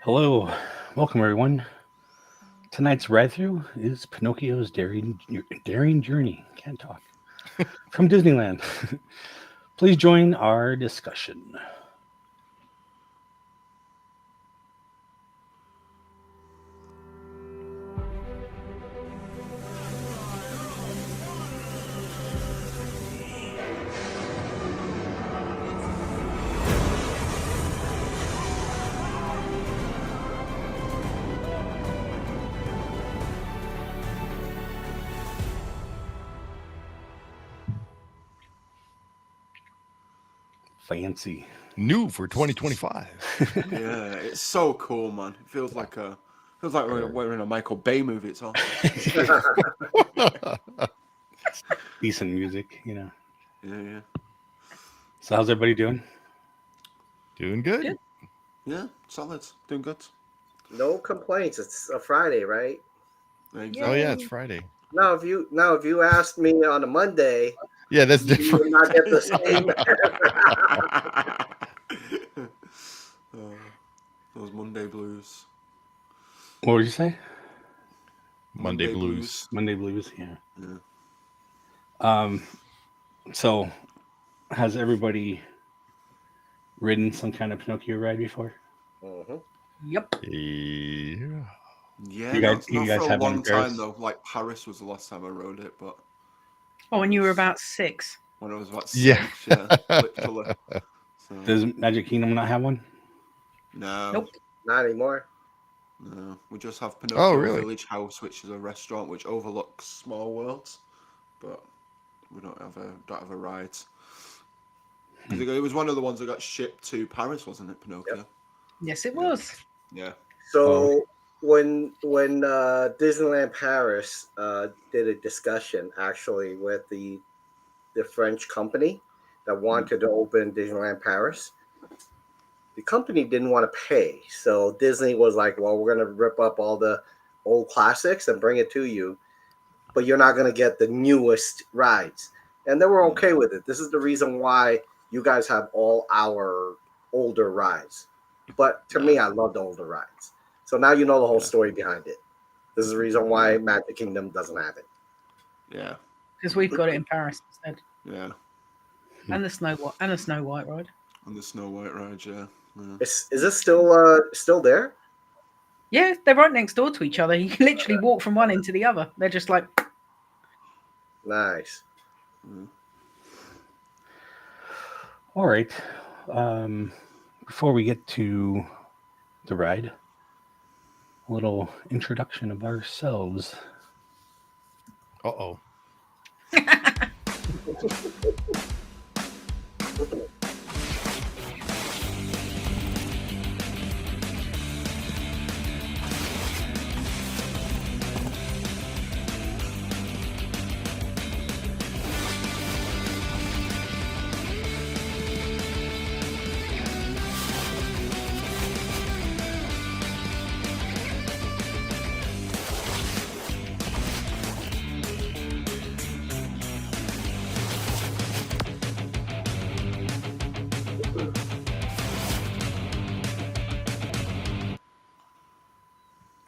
Hello, welcome everyone. Tonight's Ride-Thru is Pinocchio's daring journey. Can't talk. From Disneyland. Please join our discussion. Fancy. New for 2025. Yeah, it's so cool, man. It feels like we're in a Michael Bay movie. It's all Decent music, you know. yeah. So how's everybody doing? Doing good. Yeah, solid. Doing good. No complaints. It's a Friday, right? Exactly. Oh yeah, it's Friday. Now, if you asked me on a Monday, Yeah, that's you different. would not get the same. Those Monday blues. What would you say? Monday blues. Monday blues, yeah. Yeah. So has everybody ridden some kind of Pinocchio ride before? Yep. Yeah. Yeah, You guys not for a have one long of theirs? time though. Like Paris was the last time I rode it, but Oh, when you were about 6. when I was about Yeah. 6, yeah, literally. So, Does Magic Kingdom not have one? no, Nope. Not anymore. no, we just have Pinocchio really? Village House, which is a restaurant which overlooks Small Worlds, but we don't have a ride. 'Cause it was one of the ones that got shipped to Paris, wasn't it, Pinocchio? Yes, it was. Yeah. So when Disneyland Paris did a discussion actually with the French company that wanted to open Disneyland Paris, the company didn't want to pay. So Disney was like, well, we're going to rip up all the old classics and bring it to you, but you're not going to get the newest rides. And they were okay with it. This is the reason why you guys have all our older rides. But to me, I love the older rides. So now you know the whole story behind it. This is the reason why Magic Kingdom doesn't have it. Yeah. Because we've got it in Paris instead. Yeah. And the Snow White ride. And the Snow White ride, yeah. Is it still there? Yeah, they're right next door to each other. You can literally walk from one end to the other. They're just like, Nice. All right. Before we get to the ride, a little introduction of ourselves. Uh-oh.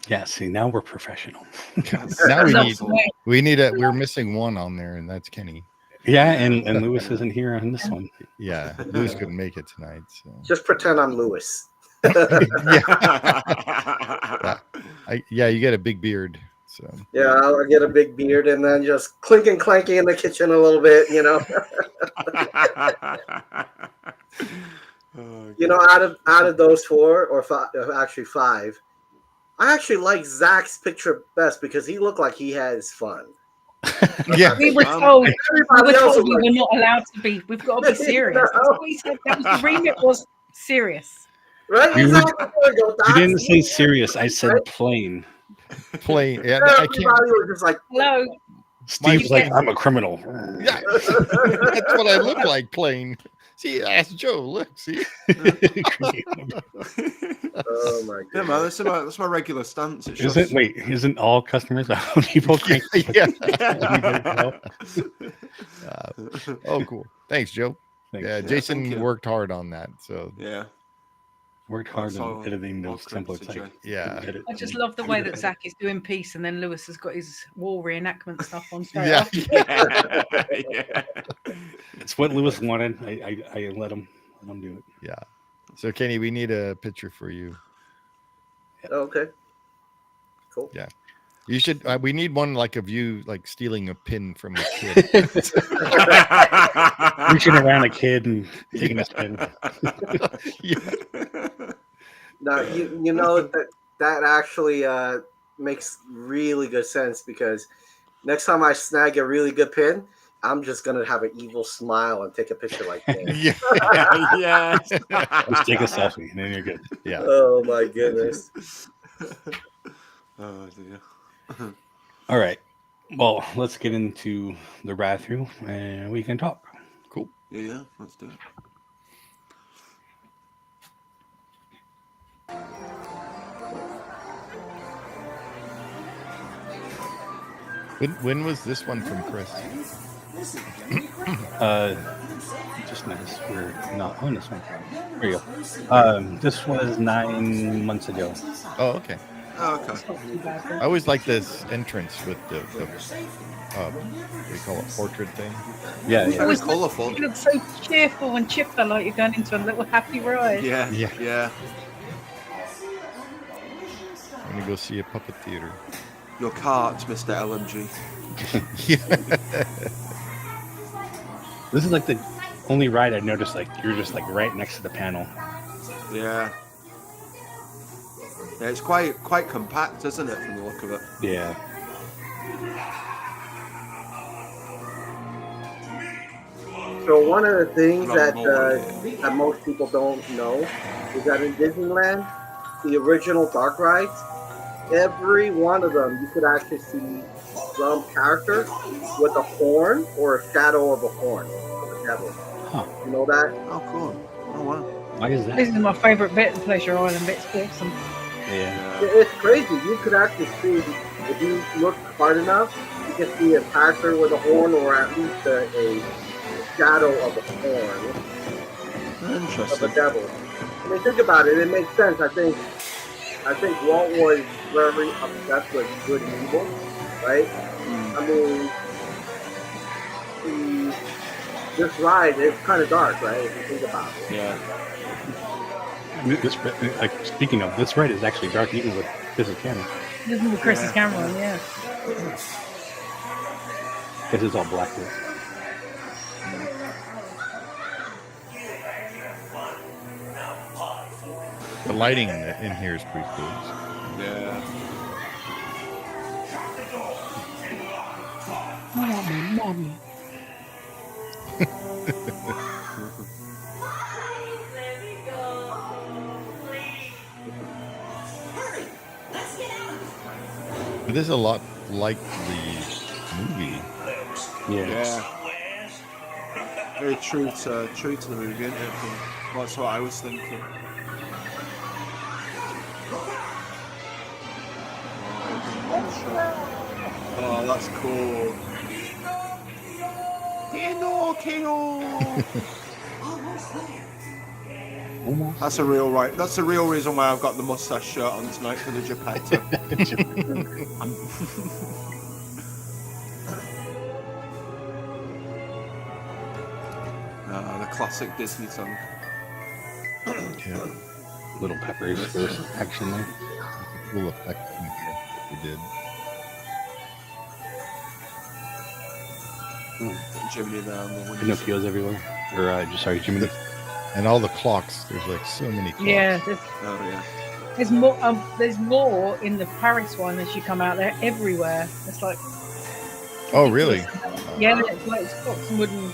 Yeah, see, now we're professional. Now No, we're missing one on there, and that's Kenny. Yeah, and Lewis isn't here on this one. Yeah, Lewis couldn't make it tonight. So. Just pretend I'm Lewis. Yeah, you get a big beard. So Yeah, I'll get a big beard and then just clinking, clanking in the kitchen a little bit, you know. You know, out of those four or five, actually five, I actually like Zack's picture best because he looked like he had his fun. yeah, we were told we were not allowed to be. We've got to be serious. That's what we said. That was the remit was serious. Right? You Exactly. didn't say serious. I said plain. plain. Yeah, I Everybody can't. was just like, Hello. Steve's like, I'm a criminal. Yeah, that's what I look like. Plain. See, ask Joe. Look, see. oh my Yeah, god. man, that's my regular stance. It's Isn't all customers people crank? Yeah. Yeah. Oh, cool. Thanks, Joe. Thanks. Yeah, Yeah, Jason thank you. worked hard on that. So Yeah. Worked hard That's on all- editing all those credit templates. to Like, Jay. yeah. edit I just and- love the way that Zack is doing peace, and then Lewis has got his war reenactment stuff on straight Yeah. after. Yeah. It's what Lewis wanted. I let him do it. Yeah. So Kenny, we need a picture for you. Okay. Cool. Yeah. You should. We need one like of you, like stealing a pin from a kid. Reaching around a kid and taking his pen. Yeah. Now you know that actually makes really good sense, because next time I snag a really good pin, I'm just gonna have an evil smile and take a picture like that. Yeah. Yes. Just take a selfie and then you're good. Yeah. Oh my goodness. Oh dear. All right. Well, let's get into the Ride-Thru and we can talk. Cool. Yeah, let's do it. When was this one from Chris? Just nice. We're not on this one. There you go. This was 9 months ago. Oh, okay. Oh, okay. It's not too bad. I always like this entrance with the what do you call it, portrait thing? Yeah, Very yeah. Always colourful. You look so cheerful and chipper, like you're going into a little happy ride. Yeah. Yeah. Yeah. I'm gonna go see a puppet theater. Your cart, Mr. LMG. Yeah. This is like the only ride I noticed. Like you're just like right next to the panel. Yeah. Yeah, it's quite compact, isn't it, from the look of it? Yeah. So one of the things Not that more, that most people don't know is that in Disneyland, the original dark rides, every one of them you could actually see some character with a horn or a shadow of a horn of a devil. Huh. You know that? Oh, cool. Oh, wow. Why is This that? is my favourite bit of Pleasure Island. It's awesome. Yeah. Yeah. It's crazy. You could actually see, if you look hard enough, you can see a character with a horn or at least a shadow of a horn of a Interesting. devil. I mean, think about it. It makes sense. I think Walt was very obsessed with good and evil, right? I mean, this ride is kind of dark, right? If you think about it. Yeah. I mean, this, like speaking of, this ride is actually dark even with this camera. This is with Chris's camera on, yeah. This is all black. Here. The lighting in here is pretty cool. Yeah. Mommy. But this is a lot like the movie. Yeah. Yeah. Very true to the movie, isn't it? That's what I was thinking. Oh, that's cool. Almost. That's a real right. That's the real reason why I've got the mustache shirt on tonight for the Geppetto. The classic Disney song. Yeah. Little peppers for action there. Cool effect they did. Jiminy there on the window. Pinocchio's everywhere. Or sorry, Jiminy. And all the clocks. There's like so many clocks. Yeah, Oh yeah. there's more in the Paris one as you come out there everywhere. It's like, Oh, really? yeah, it's like it's got some wooden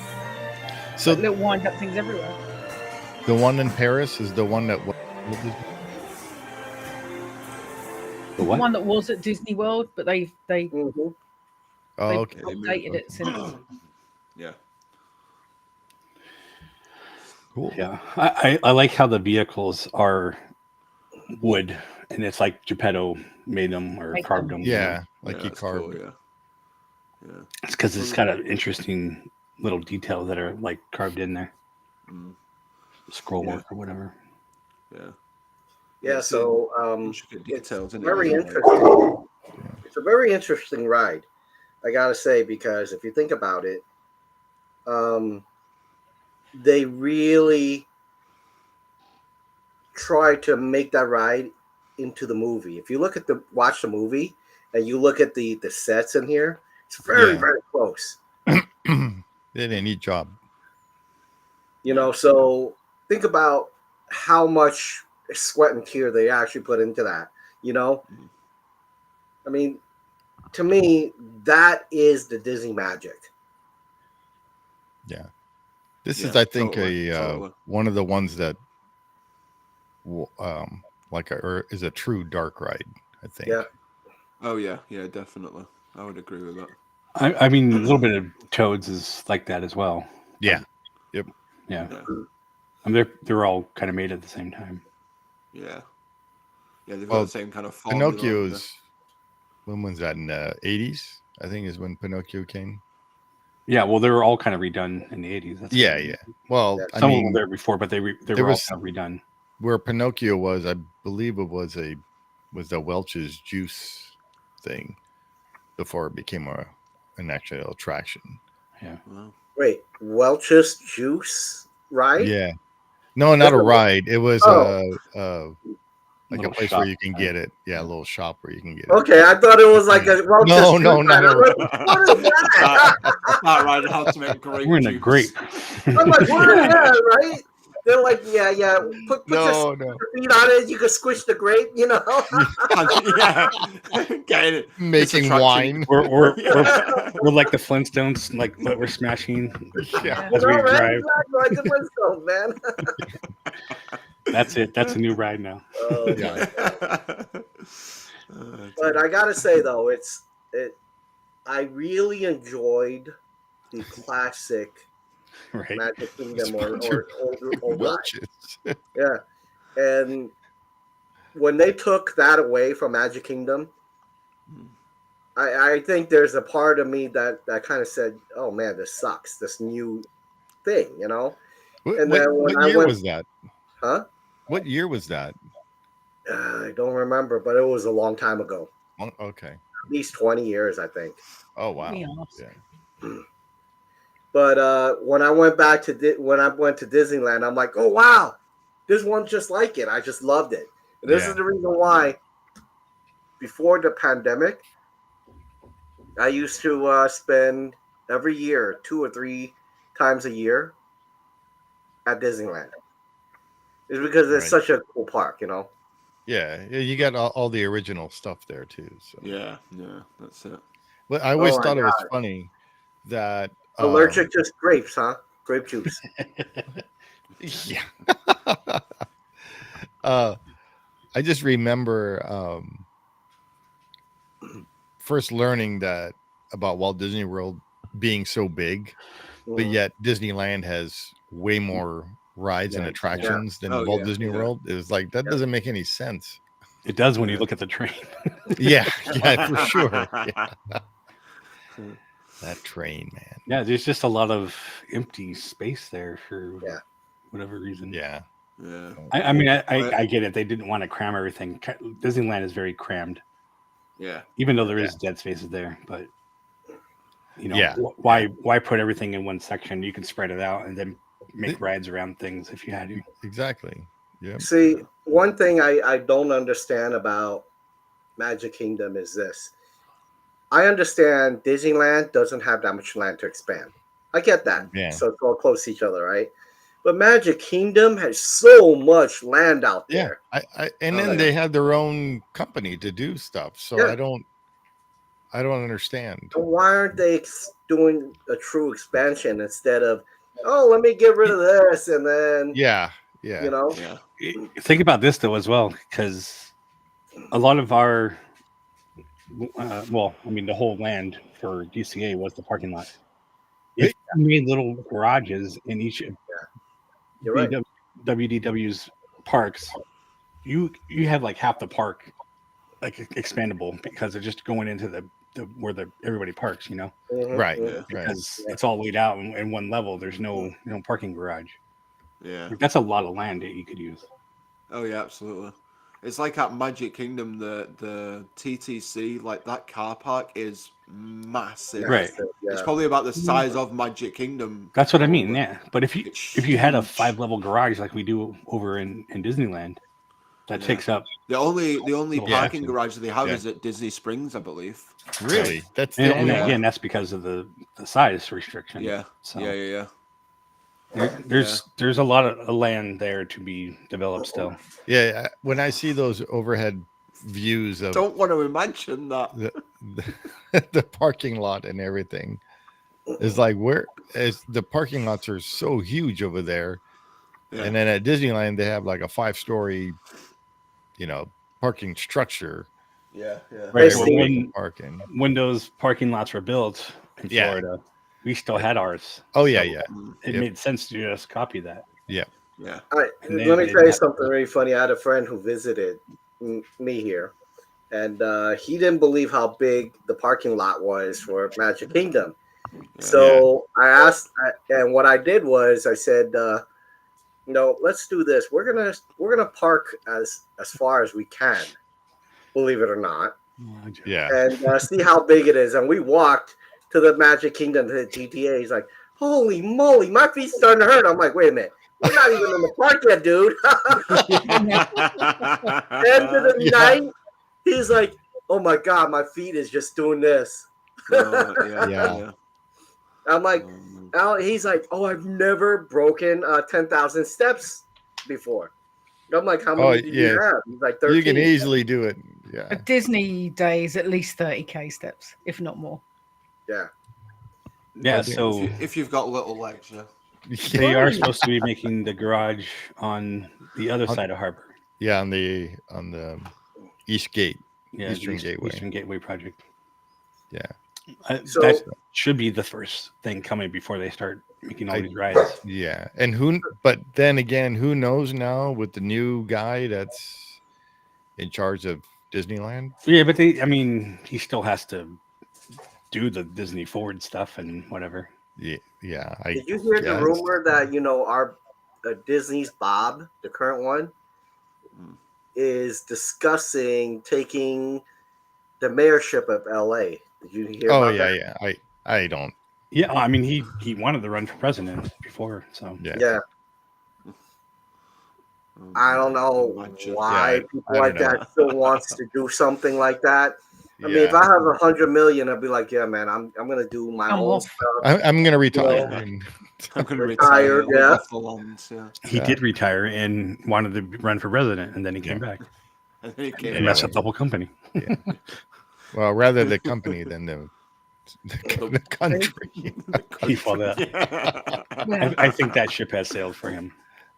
So little wind up things everywhere. the one in Paris is the one that The what? one that was at Disney World, but they've Mhm. Oh, they've okay. updated it since. Yeah. Cool. Yeah, I like how the vehicles are wood, and it's like Geppetto made them or Made carved them. them. Yeah, like Yeah, he that's cool, carved. yeah. Yeah. It's because it's got an interesting little details that are like carved in there, Mm, scroll Yeah. work or whatever. yeah. Yeah, It's so intricate it's details, isn't it? very Like- interesting. It's a very interesting ride, I gotta say, because if you think about it, they really try to make that ride into the movie. If you watch the movie and you look at the sets in here, it's very Yeah. very close. They did a neat job. So think about how much sweat and tear they actually put into that. Mhm. I mean, to me, that is the Disney magic. Yeah. This is, Yeah, I think, totally, totally. one of the ones that, is a true dark ride. I think. Yeah. Oh yeah, yeah, definitely. I would agree with that. I mean, a little bit of Toads is like that as well. Yeah. Yeah, Yeah, I mean, they're all kind of made at the same time. yeah, yeah. They've got Well, the same kind of formula. haven't they? Pinocchio's. When was that? In the 80s, I think, is when Pinocchio came. Yeah, well, they were all kind of redone in the 80s. That's Yeah, what- yeah. Well, I Some of them mean, were there before, but they were all was- kind of redone. where Pinocchio was, I believe it was the Welch's juice thing before it became an actual attraction. Yeah, Wow. Wait, Welch's Juice ride? Yeah. No, not a ride. It was like Little a place shop, where you can right? get it. Yeah, a little shop where you can get it. Okay, I thought it was like a Welch's No, Juice no, not ride. a I'm like, what is that? That ride how to make grape we're in a juice. great. I'm like, what is that, right? They're like, yeah. Put No, your feet on it. You can squish the grape, Yeah, getting it. Making attraction. wine. We're like the Flintstones, like but we're smashing Yeah. as we man, drive. exactly like the Flintstones, man. That's it. That's a new ride now. Oh, Yeah. But I gotta say though, I really enjoyed the classic Right. Magic Kingdom or old ride. Welch's. Yeah, and when they took that away from Magic Kingdom, I think there's a part of me that kind of said, "Oh man, this sucks. This new thing," What, And then when what I year went- was that? Huh? What year was that? I don't remember, but it was a long time ago. Okay. At least 20 years, I think. Oh wow. Yeah. Yeah. But when I went to Disneyland, I'm like, oh wow, this one's just like it. I just loved it. And this Yeah. is the reason why. Before the pandemic, I used to spend every year 2 or 3 times a year at Disneyland. It's because it's Right. such a cool park, Yeah, you got all the original stuff there too. So. Yeah, that's it. But I always Oh my thought it was funny that Allergic to grapes, huh? Grape juice. Yeah. I just remember first learning that about Walt Disney World being so big, but Mhm. yet Disneyland has way more rides and Yeah. attractions than Oh, Walt yeah, Disney yeah. World. It was like that doesn't make any sense. It does when you look at the train. Yeah, yeah, for sure. Yeah. That train, man. Yeah, there's just a lot of empty space there for Yeah. whatever reason. Yeah. Yeah. I mean, I get it. They didn't want to cram everything. Disneyland is very crammed, Yeah. even though there is dead spaces there. But Yeah. why put everything in one section? You can spread it out and then make rides around things if you had to. Exactly. Yeah. See, one thing I don't understand about Magic Kingdom is this. I understand Disneyland doesn't have that much land to expand. I get that. Yeah. So it's all close to each other, right? But Magic Kingdom has so much land out Yeah. there. And then they have their own company to do stuff. So Yeah. I don't understand. So why aren't they doing a true expansion instead of, oh, let me get rid of this and then, Yeah. Yeah. Yeah. Think about this though as well, because a lot of our well, I mean, the whole land for DCA was the parking lot. If you made little garages in each of You're right. WDW's parks, you have like half the park like expandable because they're just going into the where everybody parks, Right. Yeah. Right. because it's all laid out in one level. There's no parking garage. Yeah. Like, that's a lot of land that you could use. Oh yeah, absolutely. It's like at Magic Kingdom, the TTC, like that car park is massive. Right. It's probably about the size of Magic Kingdom. That's what I mean. probably. Yeah, but if you had a 5-level garage like we do over in Disneyland, that takes up The only Yeah. parking garage that they have Yeah. is at Disney Springs, I believe. Really? That's the and only Yeah. one. again, that's because of the size restriction. Yeah. So Yeah. there's a lot of land there to be developed still. Yeah. When I see those overhead views of Don't want to imagine that. the parking lot and everything, it's like the parking lots are so huge over there. Yeah. And then at Disneyland, they have like a 5-story, parking structure. Yeah. Right. Hey, Well, Steve. when those parking lots were built in Yeah. Florida, we still had ours. Oh, So yeah. It Yep. made sense to just copy that. Yeah. All right, And let me they tell you have- something really funny. I had a friend who visited me here, and he didn't believe how big the parking lot was for Magic Kingdom. So I asked, and what I did was I said, let's do this. We're gonna park as far as we can, believe it or not, Yeah. and see how big it is. And we walked to the Magic Kingdom, to the GTA. He's like, "Holy moly, my feet's starting to hurt." I'm like, "Wait a minute, we're not even in the park yet, dude." End of the night, he's like, "Oh my god, my feet is just doing this." Yeah. I'm like, he's like, "Oh, I've never broken 10,000 steps before." I'm like, "How many do you have?" He's like, 13. You can easily do it. A Yeah. Disney day is at least 30k steps, if not more. Yeah. Yeah. So if you've got little legs, yeah. they are supposed to be making the garage on the other side of Harbor. Yeah. On the East Gate. Yeah, Eastern the Gateway. Eastern Gateway project. Yeah. So- that should be the first thing coming before they start making all these rides. Yeah. But then again, who knows now with the new guy that's in charge of Disneyland? Yeah, but he still has to do the Disney Forward stuff and whatever. Yeah. Did you hear the guess. rumor that our Disney's Bob, the current one, is discussing taking the mayorship of LA? Did you hear? Oh about yeah, that? yeah. I don't. Yeah, he wanted to run for president before, so Yeah. Yeah. I don't know Imagine. why Yeah, people I don't like know. that still wants to do something like that. I mean, Yeah. if I have 100 million, I'd be like, yeah, man, I'm gonna do my I'm own off. stuff. I'm gonna retire. know, and- I'm going to Retired, retire. Live yeah. off the lands, yeah. he did retire and wanted to run for president, and then he came back And then he came and messed up the whole company. well, rather the company than the country. He fought that. Yeah. I think that ship has sailed for him.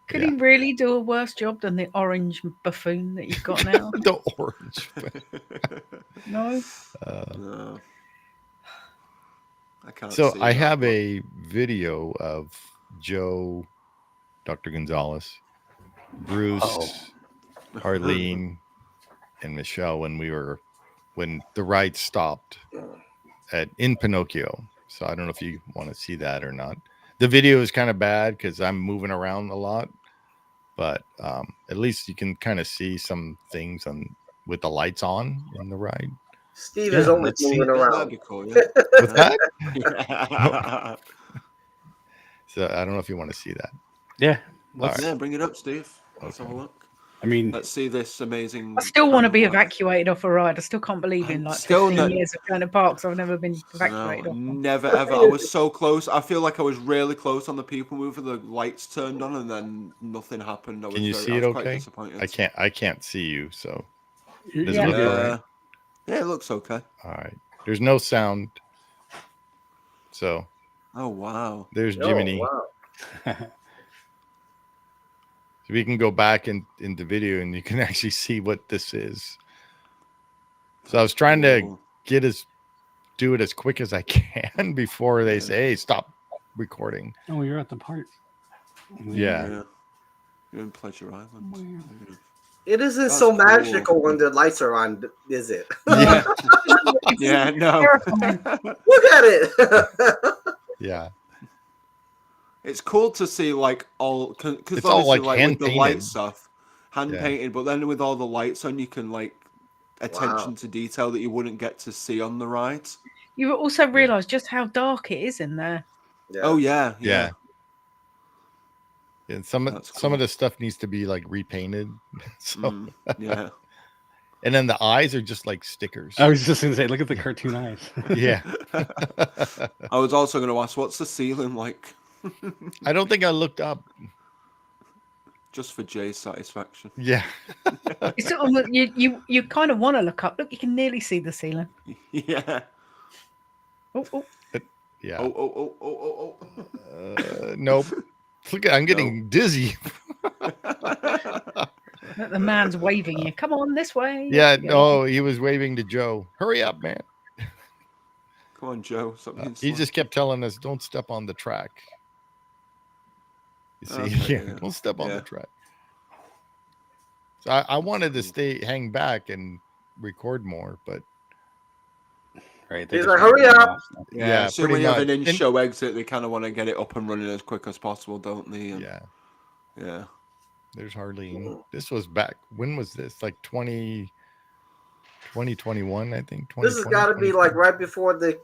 Could he really do a worse job than the orange buffoon that you've got now? The orange. No. No. I can't So see I that, have but- a video of Joe, Dr. Gonzalez, Bruce, Uh-oh. Arlene, and Michelle when the ride stopped in Pinocchio. So I don't know if you want to see that or not. The video is kind of bad because I'm moving around a lot, but at least you can kind of see some things with the lights on in the ride. Steve Yeah, is only let's see. moving That'd around. be cool, yeah. What's that? Yeah. So I don't know if you want to see that. Yeah, Yeah, bring it up, Steve. Let's have a look. I mean, Let's see this amazing. I still want to be panorama. evacuated off a ride. I still can't believe in like Still 15 not- years of going to parks, I've never been evacuated No, off one. never ever. I was so close. I feel like I was really close on the people mover. The lights turned on, and then nothing happened. Can you see I it was quite okay? disappointed. I can't see you, so does Yeah. it look all right? Yeah, it looks okay. All right. There's no sound. So Oh wow. there's Oh, Jiminy. wow. So we can go back in the video and you can actually see what this is. So I was trying to Cool. do it as quick as I can before they say, "Hey, stop recording." Oh, you're at the park. Yeah. Yeah. You're in Pleasure Island. It isn't That's so cool. magical when the lights are on, is it? Yeah. Yeah, no. Terrifying. Look at it. Yeah. It's cool to see like all because It's all, obviously like, like with the light hand-painted. stuff, hand Yeah. painted, but then with all the lights on, you can like attention to detail that you wouldn't get to see on the rides. You also realise just how dark it is in there. Yeah. Oh yeah, Yeah. And some That's of cool. the stuff needs to be like repainted. So Yeah. and then the eyes are just like stickers. I was just gonna say, look at the cartoon eyes. Yeah. I was also going to ask, what's the ceiling like? I don't think I looked up. Just for Jay's satisfaction. Yeah. It's sort of, you kind of want to look up. Look, you can nearly see the ceiling. Yeah. Oh. Yeah. Oh. Nope. Look, I'm getting dizzy. The man's waving you. Come on, this way. Yeah. No, he was waving to Joe. Hurry up, man. Come on, Joe. Something. He just kept telling us, "Don't step on the track." You see, Okay, yeah, yeah. don't step on Yeah. the track. So I wanted to hang back and record more, but Right. He's like, "Hurry up." Yeah, so pretty when you have much. an in-show exit, they kind of want to get it up and running as quick as possible, don't they? And yeah, yeah. there's hardly. This was back. When was this? Like 2021, I think. This has got to be like right before the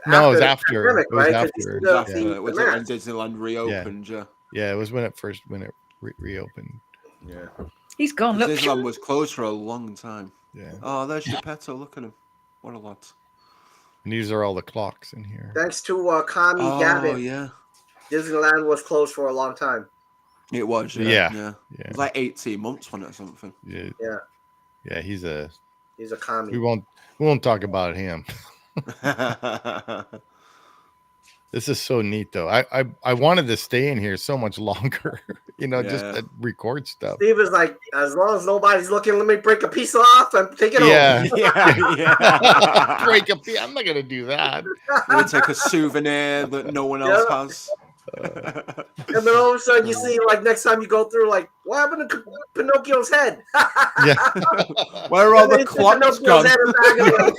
No, it was the after. pandemic, It was right? 'Cause you after. see the- Yeah. the Was it when mask. Disneyland reopened? Yeah. Yeah, it was when it reopened. Yeah. He's gone. Look. Disneyland was closed for a long time. Yeah. Oh, there's Geppetto. Look at him. What a lad. And these are all the clocks in here. Thanks to Kami Oh, Gavin, yeah. Disneyland was closed for a long time. It was, Yeah. yeah. It Yeah. was like 18 months on it or something. Yeah. Yeah. Yeah, he's a. He's a Kami. We won't talk about him. This is so neat, though. I wanted to stay in here so much longer, just Yeah. to record stuff. Steve is like, as long as nobody's looking, let me break a piece off and take it Yeah. over. Yeah. Break up. I'm not gonna do that. We'll take a souvenir that no one else has. And then all of a sudden you see, like, next time you go through, like, what happened to Pinocchio's head? Yeah. Where are all And the then you see clocks Pinocchio's gone? head back again.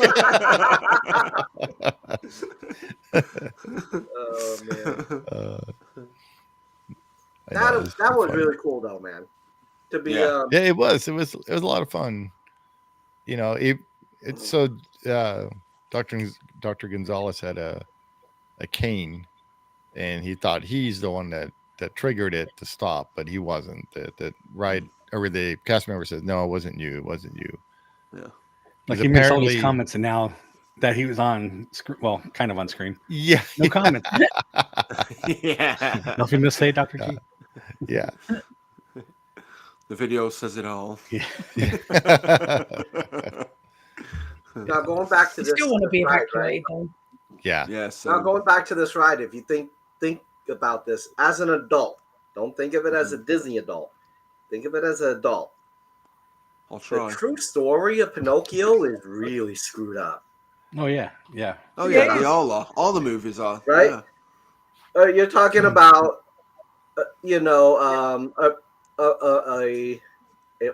Oh, man. That was really cool, though, man. To be, Yeah. Yeah, it was. It was a lot of fun. It's so. Dr. Gonzalez had a cane, and he thought he's the one that triggered it to stop, but he wasn't. The ride or the cast member says, "No, it wasn't you. It wasn't you." Yeah. Like he makes all these comments, and now that he was on screen, well, kind of on screen. Yeah. No comment. Yeah. Nothing to say, Dr. G. Yeah. The video says it all. Yeah. now going back to You this still want to be ride, evacuated. Though. Yeah. Yes. Now going back to this ride, if you think about this as an adult, don't think of it as a Disney adult. Think of it as an adult. I'll The try. true story of Pinocchio is really screwed up. Oh yeah, yeah. Oh yeah, Yeah. they all are. All the movies are. Right? Yeah. You're talking about, an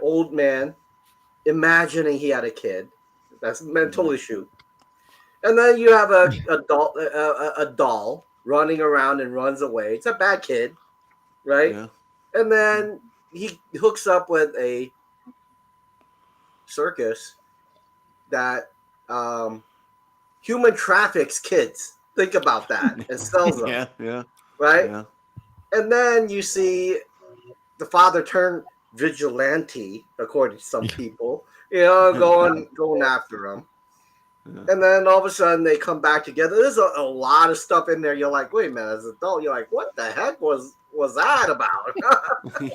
old man imagining he had a kid. That's a mental issue. And then you have a doll running around and runs away. It's a bad kid, right? Yeah. And then he hooks up with a circus that human traffics kids. Think about that and sells them, Yeah. right? Yeah. And then you see the father turn vigilante, according to some people, going after him. Yeah. And then all of a sudden they come back together. There's a lot of stuff in there. You're like, wait a minute, as an adult, you're like, what the heck was that about?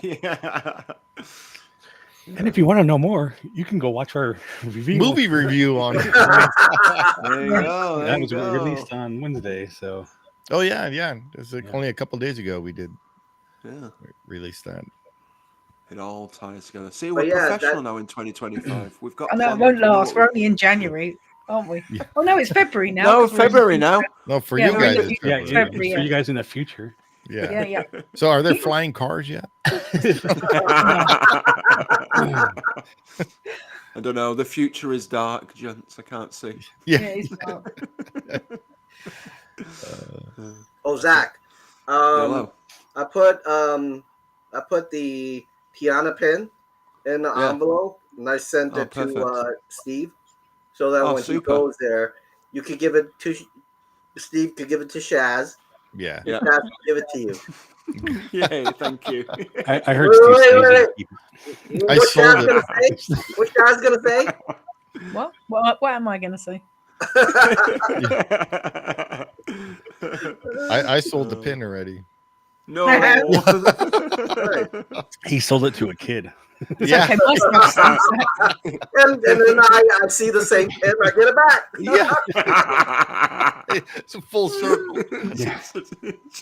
Yeah. And if you want to know more, you can go watch our Movie review on. There you go. That was released on Wednesday, so Oh yeah. It was Yeah. only a couple days ago we did Yeah. release that. It all ties together. See, But we're yeah, professional now in 2025. We've got. I know it planning, won't we know last. what We're we- only in January, aren't we? Yeah. Oh no, it's February now. No, 'cause we're in February now. No, for Yeah, you we're in guys, the it's future. Yeah, February. February, for yeah. you guys in the future. Yeah. Yeah. So are there flying cars yet? I don't know. The future is dark, gents. I can't see. Yeah, Yeah. it's dark. Oh, Zach. Hello. I put the piano pin in the Yeah. envelope and I sent Oh, it to perfect. Steve, so that Oh, when he super. goes there, you could give it to Steve. Could give it to Shazz. Yeah. Yeah. Shazz could give it to you. Yay! Thank you. I heard Wait, Steve wait, say wait, that wait. he- I What's sold Shazz it. gonna say? What's Shazz gonna say? What am I going to say? I sold the pin already. No. he sold it to a kid. It's Yeah. okay. My stuff's safe. and then I see the same pin. I get it back. Yeah. It's a full circle.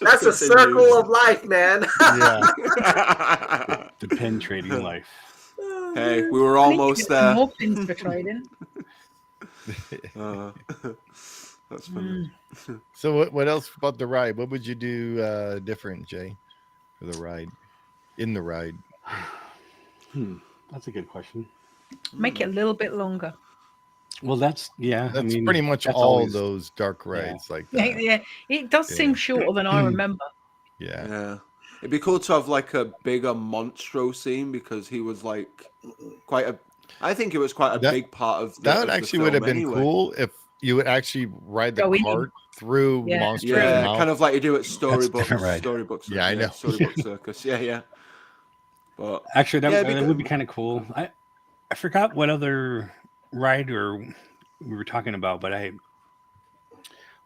That's a circle of life, man. Yeah. The pin trading life. Hey, we were I need to almost get some there. more pins for trading. That's funny. So what else about the ride? What would you do different, Jay, for the ride? In the ride. That's a good question. Make it a little bit longer. Well, that's That's pretty much that's all always- those dark rides like Yeah, that. yeah. It does seem Yeah. shorter than I remember. Yeah. Yeah. It'd be cool to have like a bigger Monstro scene because he was like quite a. I think it was quite a That- big part of the, That of the actually would have film been anyway. cool if you would actually ride the Go in. cart through Yeah. Monsters Yeah, Mouth. kind of like you do at different ride. storybooks. Yeah, I know. Storybook Circus. Yeah. But Actually, Yeah, that, it'd be that good. would be kind of cool. I forgot what other ride or we were talking about, but I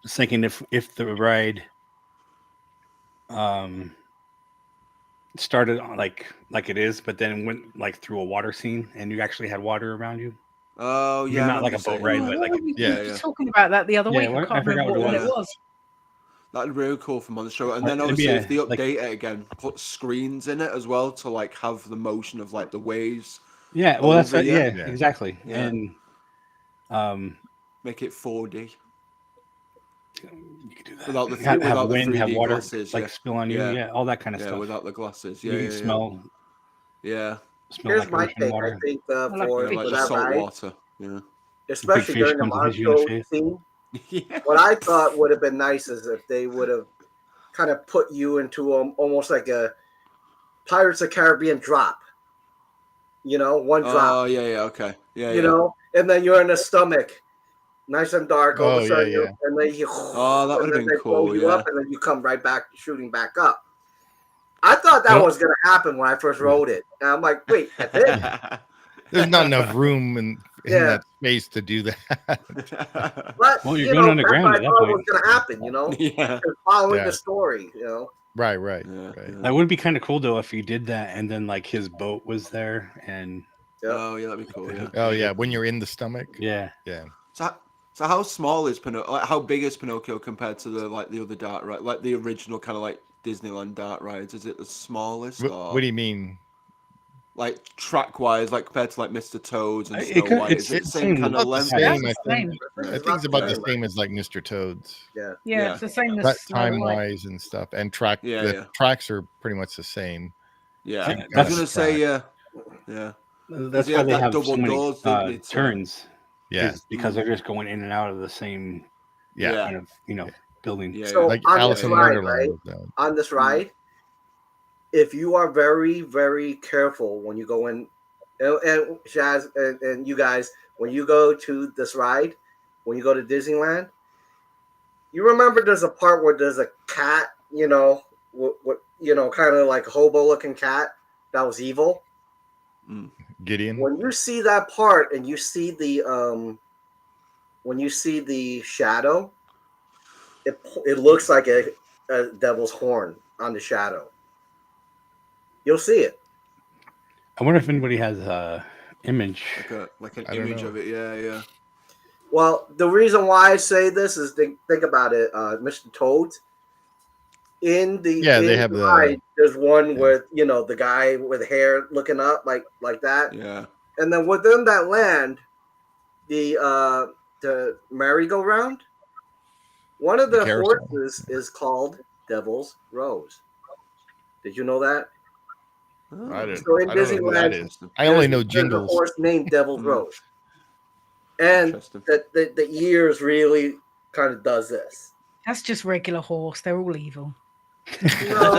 was thinking if the ride started on like it is, but then went like through a water scene and you actually had water around you. oh You're yeah, I not remember like a you boat saying ride, that. but like we yeah, were just talking about that the other Yeah, week. I what- I can't forgot remember what what it it was. That'd be really cool for Monstro. And Like, then it'd be obviously a- if they like- update it again, put screens in it as well to like have the motion of like the waves. Yeah, well, that's Over, what, yeah. yeah, exactly. Yeah. And Make it 4D you could do that. without the have without the wind, have 3D water glasses. like Yeah, spill on you. Yeah. Yeah, all that kind of yeah, stuff. without the glasses. You Yeah, can yeah, smell yeah. smell Here's like my ocean take. water. I think like for, Yeah, fish. like for the that salt ride, water. Yeah. especially fish during the comes and hits you in the Monstro face. scene, Yeah. what I thought would have been nice is if they would have kind of put you into almost like a Pirates of the Caribbean drop. You know, one drop. Oh yeah, okay. Yeah, You know, and then you're in the stomach, nice and dark. All of Oh, a sudden, yeah. and then you. Oh, that and would've then been they blow cool, you yeah. up, and then you come right back, shooting back up. I thought that Well- was going to happen when I first rode it, and I'm like, wait, that's it. There's not enough room in Yeah. that space to do that. But Well, you're you going know, underground that's at what I that thought point. was going to happen. You know, yeah. just following Yeah. the story. You know, Right. Yeah, Right. yeah. That would be kind of cool though if you did that and then like his boat was there and Oh yeah, that'd be cool. Yeah. Oh yeah, when you're in the stomach. yeah. Yeah. So how small is Pinocchio? Like how big is Pinocchio compared to the other dart ride, like the original kind of like Disneyland dart rides? Is it the smallest? What do you mean? Like track wise, like compared to like Mr. Toad's and It Snow could- White? it's- Is it the it's same same- kind of About the length? same, Yeah, I it's the think. same. I think it's about the same as like Mr. Toad's. Yeah. Yeah, Yeah. it's the same That as Snow time White. wise and stuff, and track. Yeah, the yeah. tracks are pretty much the same. Yeah, Yeah, I was that's gonna say yeah. That's he why had they that have so double many doors, didn't he, to- turns. Yeah. is because they're just going in and out of the same Yeah. kind of building. Yeah, So Like on Alice this in ride, Wonderland. right? was that. On this ride, if you are very, very careful when you go in, and Shaz and you guys, when you go to this ride, when you go to Disneyland, you remember there's a part where there's a cat, what kind of like hobo looking cat that was evil. Gideon. When you see that part and you see the shadow, it looks like a devil's horn on the shadow. You'll see it. I wonder if anybody has a image. like an I don't image know. of it. Yeah. Well, the reason why I say this is think about it, Mr. Toad. in the they have the ride, there's one with the guy with hair looking up like that. Yeah. And then within that land, the merry-go-round, one of The the carousel. horses is called Devil's Rose. Did you know that? I don't So in know who that Disneyland, is. I only know there's a Jingles. horse named Devil's Rose, and Interesting. the ears really kind of does this. That's just regular horse. They're all evil. No,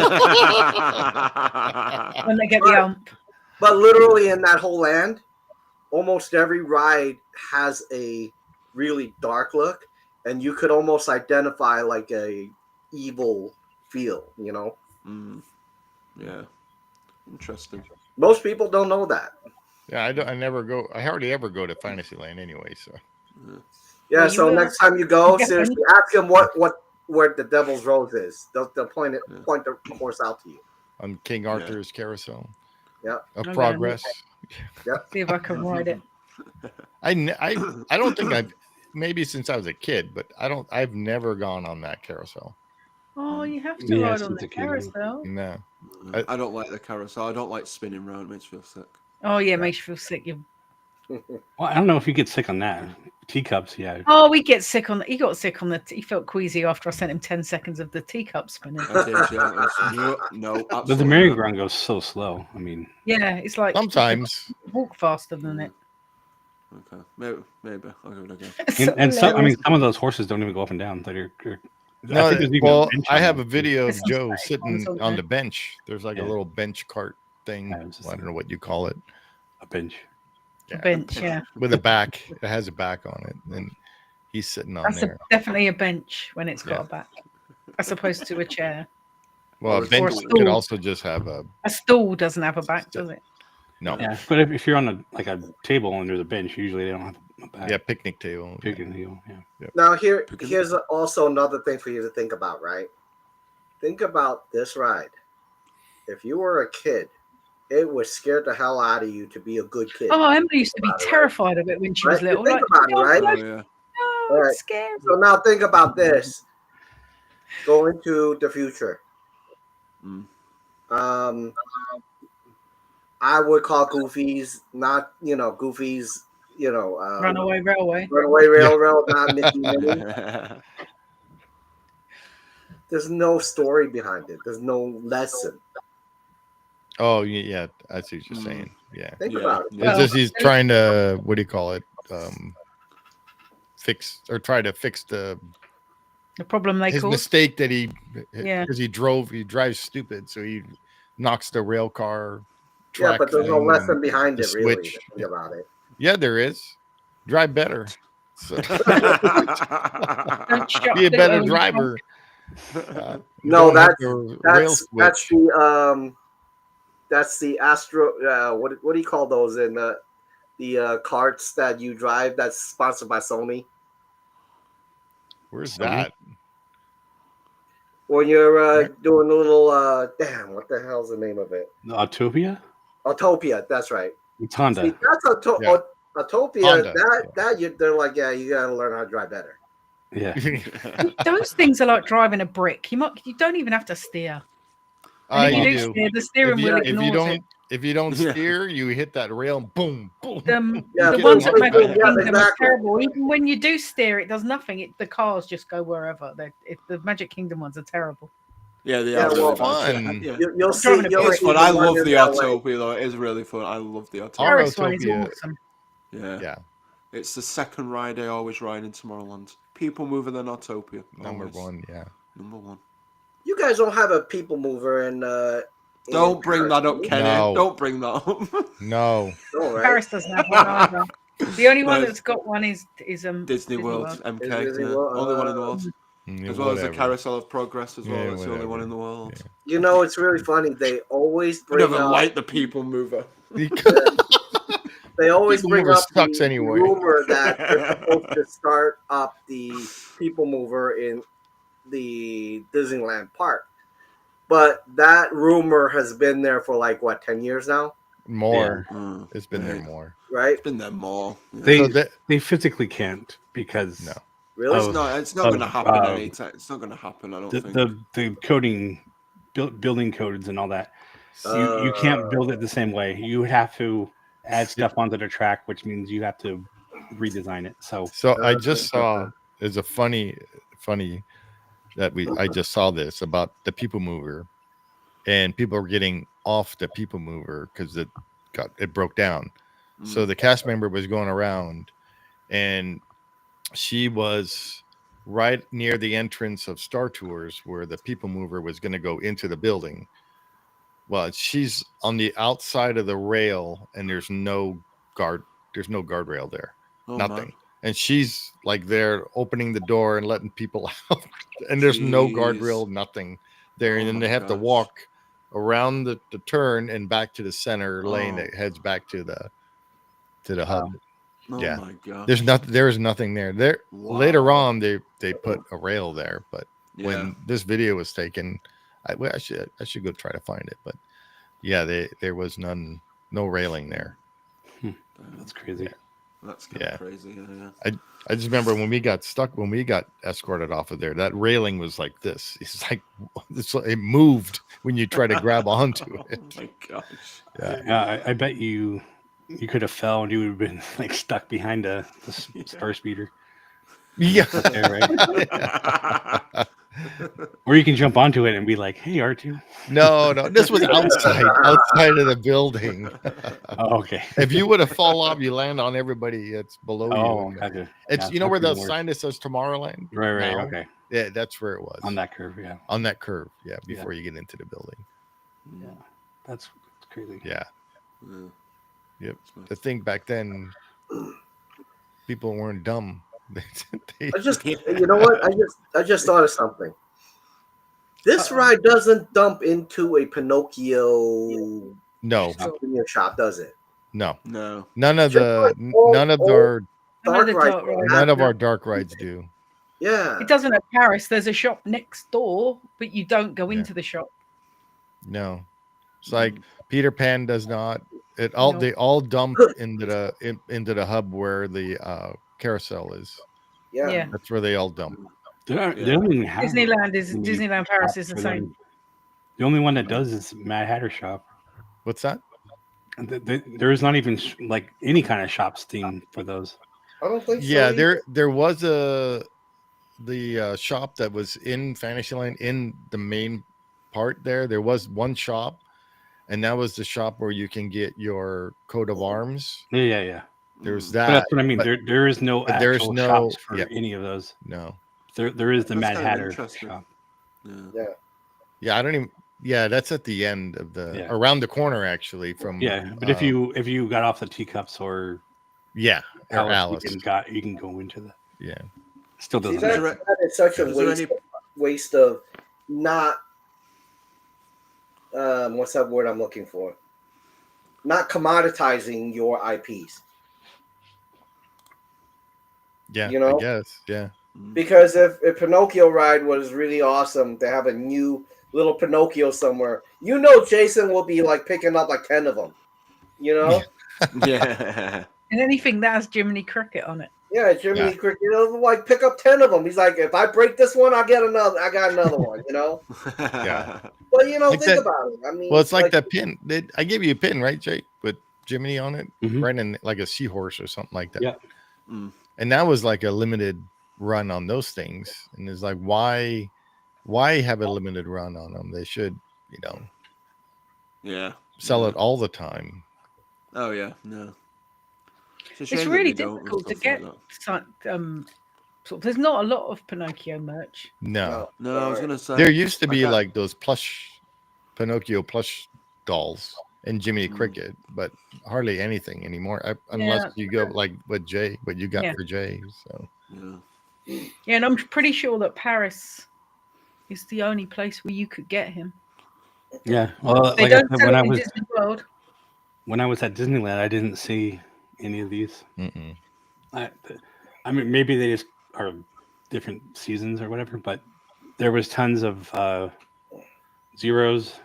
When they get the ump. but literally in that whole land, almost every ride has a really dark look, and you could almost identify like a evil feel. Yeah. Interesting. Most people don't know that. Yeah, I never go. I hardly ever go to Fantasyland anyway. So Yeah, Well, you so will. next time you go, Yeah. seriously, ask them where the Devil's Rose is. They'll point the horse out to you. on King Arthur's carousel. Yeah. Of Okay. progress. See if I can ride it. I don't think I've maybe since I was a kid, but I've never gone on that carousel. Oh, you have to Yeah, ride since on the a kid. carousel. No. I don't like the carousel. I don't like spinning round. It makes me feel sick. Oh yeah, makes you feel sick. Well, I don't know if you get sick on that. Teacups, yeah. Oh, we get sick on. He got sick on the. He felt queasy after I sent him 10 seconds of the teacup spinning. I did, yeah. No, But the absolutely merry-go-round goes so slow. I mean, Yeah, it's like Sometimes. walk faster than it. not. Okay, maybe I'll give it a go. and some, I mean, some of those horses don't even go up and down. They're No, there's even well, a bench I on have a them. video of This one's Joe great. sitting One's on okay. the bench. There's like a Yeah. little bench cart thing. Yeah, it's just I don't know what you call it. a bench. A bench, yeah. With a back. It has a back on it. And he's sitting on That's there. definitely a bench when it's got Yeah. a back, as opposed to a chair. Well, a Or a bench stool. could also just have a A stool doesn't have a back, does it? no. Yeah, but if you're on a table and there's a bench, usually they don't have a back. Yeah, picnic table. Picking deal. Yeah. Now here's also another thing for you to think about, right? Think about this ride. If you were a kid, it would scare the hell out of you to be a good kid. Oh, Emma used to be About it, right? terrified of it when she was Right? little. Think about it, "No, right? Oh no, yeah. no, Right. it's scary." So now think about this. Go into the future. Mm. I would call Goofy's not Goofy's Runaway Railway. Runaway Railroad, not Mickey Minnie. There's no story behind it. There's no lesson. Oh, yeah. I see what you're saying. Yeah. Think Yeah, about it. yeah. It's just he's trying to, what do you call it? Try to fix The problem they his caused. mistake that he Yeah. because he drives stupid, so he knocks the rail car Yeah, track but there's no thing lesson and behind the it, really. switch. Think about it. Yeah, there is. Drive better. So, Don't shut be a the better door. driver. No, don't have that's the rail that's switch. that's the Astro. What do you call those in the carts that you drive? That's sponsored by Sony. Where's Sony? that? When you're doing a little what the hell's the name of it? The Autopia? Autopia. That's right. It's Honda. See, that's Yeah. Autopia. Honda, They're like, yeah, you got to learn how to drive better. Yeah. Those things are like driving a brick. You don't even have to steer. And if you do steer, the steering wheel ignores it. If you don't Yeah. steer, you hit that rail, boom, boom. Yeah, The boom, ones at boom, Magic boom. Yeah, Kingdom are exactly. terrible. Even when you do steer, it does nothing. The cars just go wherever. The Magic Kingdom ones are terrible. Yeah, they Yeah, are really well, fun. Yeah. You'll see. Driving a You'll brick. It's see fun. I one love in the LA. Autopia though. It is really fun. I love the Autopia. Paris one is Autopia. awesome. Yeah. Yeah, It's the second ride I always ride in Tomorrowland. People mover than Autopia. number Always. one. Yeah. Number one. You guys don't have a people mover in. Don't bring that up, Paris, Kenny. No. Don't bring that up. No. no, right? Paris doesn't have one either. The only one No. that's got one is Disney World, MK. Disney yeah. World, Only one in the world. Yeah, As well as the whatever. Carousel of Progress as well. Yeah, It's the only one whatever. in the world. Yeah. You know, it's really funny. They always I bring never up. liked the people mover. They always People bring Mover up sucks the anyway. rumor that they're supposed to start up the people mover in the Disneyland park, but that rumor has been there for like what 10 years now, More. Mm. It's been there Right. more. right? It's been there more. Yeah. They So that- they physically can't because No. Really? It's not going to happen anytime. It's not going to happen. I don't think. The coding, building codes and all that. You can't build it the same way. You would have to add stuff onto the track, which means you have to redesign it. So I just saw there's a funny that I just saw this about the People Mover, and people were getting off the People Mover because it broke down. So the cast member was going around, and she was right near the entrance of Star Tours where the People Mover was going to go into the building. Well, she's on the outside of the rail, and there's no guardrail there. Nothing. Man. And she's like there opening the door and letting people out, and there's no guardrail, nothing there. And then they have to walk around the turn and back to the center lane that heads back to the hub. Oh my God. There is nothing there. Later on they put a rail there, but when this video was taken, I should go try to find it. But yeah, there was no railing there. That's crazy. Yeah. That's kind of crazy. Yeah. I just remember when we got escorted off of there, that railing was like this. It moved when you try to grab onto it. Oh my gosh. Yeah. I bet you could have fell and you would have been like stuck behind the star speeder. Yeah. There, right? Or you can jump onto it and be like, "Hey, R2." No, this was outside of the building. Oh, okay. If you would have fallen off, you land on everybody that's below you. Oh, gotcha. It's where the sign that says Tomorrowland. Right. Okay. Yeah, that's where it was. On that curve, yeah. On that curve, yeah. Before you get into the building. Yeah, that's crazy. Yeah. Yep. The thing back then, people weren't dumb. You know what? I just thought of something. This ride doesn't dump into a Pinocchio shop, does it? No. None of our dark rides do. Yeah. It doesn't at Paris. There's a shop next door, but you don't go into the shop. No. It's like Peter Pan does not. They all dump into the hub where the carousel is. Yeah. That's where they all dump. They don't even have Disneyland Paris is the same. The only one that does is Mad Hatter shop. What's that? There is not even like any kind of shop theme for those. I don't think so. Yeah, there was the shop that was in Fantasyland in the main part there. There was one shop, and that was the shop where you can get your coat of arms. Yeah. There's that. But that's what I mean. There is no actual shops for any of those. No. There is the Mad Hatter shop. Yeah. I don't even. Yeah, that's at the end of around the corner actually from. Yeah, but if you got off the teacups or Alice. You can go into the. Yeah. Still doesn't. That is such a waste of not. What's that word I'm looking for? Not commoditizing your IPs. Yeah, you know, I guess, yeah. Because if Pinocchio ride was really awesome to have a new little Pinocchio somewhere, Jason will be like picking up like 10 of them. You know? Yeah. And anything that has Jiminy Cricket on it. Yeah, Jiminy Cricket. Like pick up 10 of them. He's like, if I break this one, I got another one. Yeah. But think about it. I mean, well, it's like that pin. I gave you a pin, right, Jake, with Jiminy on it, right in like a seahorse or something like that. Yeah. And that was like a limited run on those things, and it's like, why have a limited run on them? They should, sell it all the time. Oh yeah, no. It's really difficult to get. There's not a lot of Pinocchio merch. No. I was gonna say there used to be like those Pinocchio plush dolls and Jiminy Cricket, but hardly anything anymore, unless you go like what you got for Jay. So yeah, and I'm pretty sure that Paris is the only place where you could get him. Yeah, well, they don't sell it in Disney World. When I was at Disneyland, I didn't see any of these. I mean, maybe they just are different seasons or whatever, but there was tons of zeros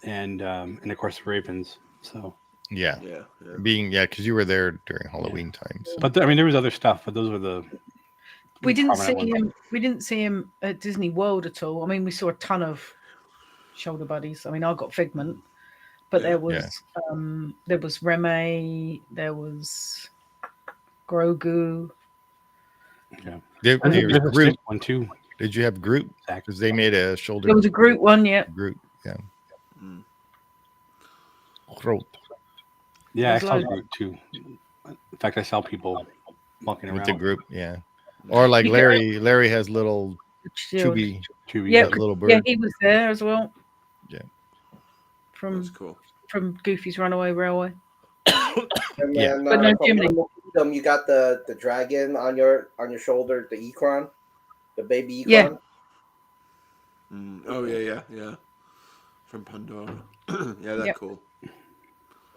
and of course Ravens. So because you were there during Halloween time. So. But I mean, there was other stuff, but those were the We didn't see him. We didn't see him at Disney World at all. I mean, we saw a ton of shoulder buddies. I mean, I got Figment, but there was Reme, there was Grogu. Yeah, there was Groot one too. Did you have Groot? Because they made a shoulder. There was a Groot one, yeah. Groot, yeah. Yeah, I saw Groot too. In fact, I saw people walking around with the group, yeah. Or like Larry. Larry has little Chubby, little bird. Yeah, he was there as well. Yeah, That's cool. From Goofy's Runaway Railway. And then, but no Jiminy. You got the dragon on your shoulder, the Ekron, the baby Ekron. Yeah. Oh yeah. From Pandora. Yeah, that's cool.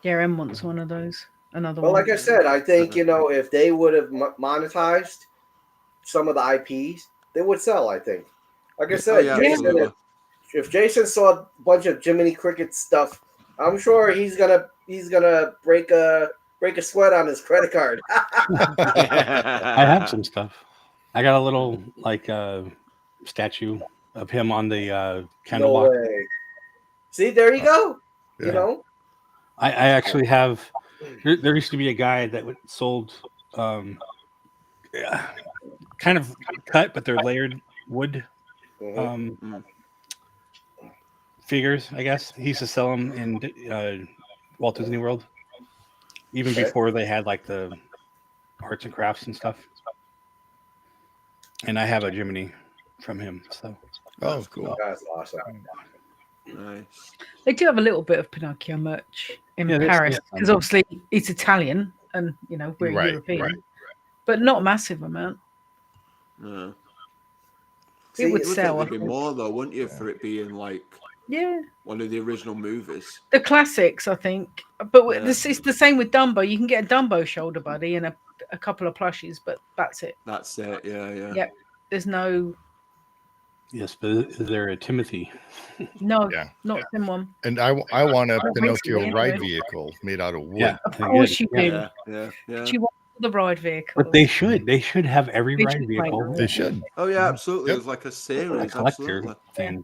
Yeah, M wants one of those. Another one. Well, like I said, I think if they would have monetized some of the IPs, they would sell. I think. Like I said, if Jason saw a bunch of Jiminy Cricket stuff, I'm sure he's gonna break a sweat on his credit card. I have some stuff. I got a little statue of him on the candle walk. See, there you go. Yeah. I actually have. There used to be a guy that sold kind of cut, but they're layered wood figures, I guess. He used to sell them in Walt Disney World, even before they had like the arts and crafts and stuff. And I have a Jiminy from him. So that's cool. That's awesome. Nice. They do have a little bit of Pinocchio merch in Paris because obviously it's Italian and we're European, but not a massive amount. No. It would sell. There'd be more though, wouldn't you, for it being like one of the original movies, the classics, I think. But it's the same with Dumbo. You can get a Dumbo shoulder buddy and a couple of plushies, but that's it. That's it. Yeah. Yep. There's no. Yes, but is there a Timothy? No, not thin one. And I want a Pinocchio ride vehicle made out of wood. Yeah, of course you do. Yeah. But you want the ride vehicle. But they should. They should have every ride vehicle. They should. Oh yeah, absolutely. It's like a series, collector thing.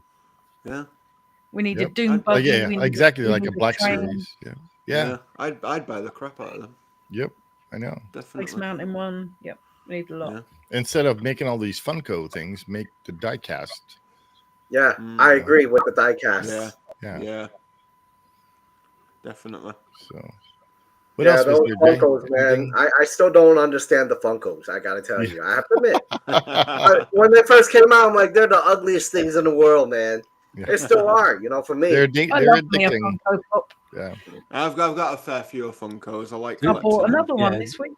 Yeah. We need a Doom buggy. Exactly, like a Black Series. Yeah. I'd buy the crap out of them. Yep, I know. Definitely. Space Mountain one. Yep, we need a lot. Yeah. Instead of making all these Funko things, make the die-cast. Yeah, I agree with the die-cast. Yeah. Definitely. So, what else was there, Funkos, man. I still don't understand the Funkos. I gotta tell you, I have to admit. When they first came out, I'm like, they're the ugliest things in the world, man. They still are, for me. They're addicting. Yeah, I've got a fair few of Funkos. I like. I bought another one this week.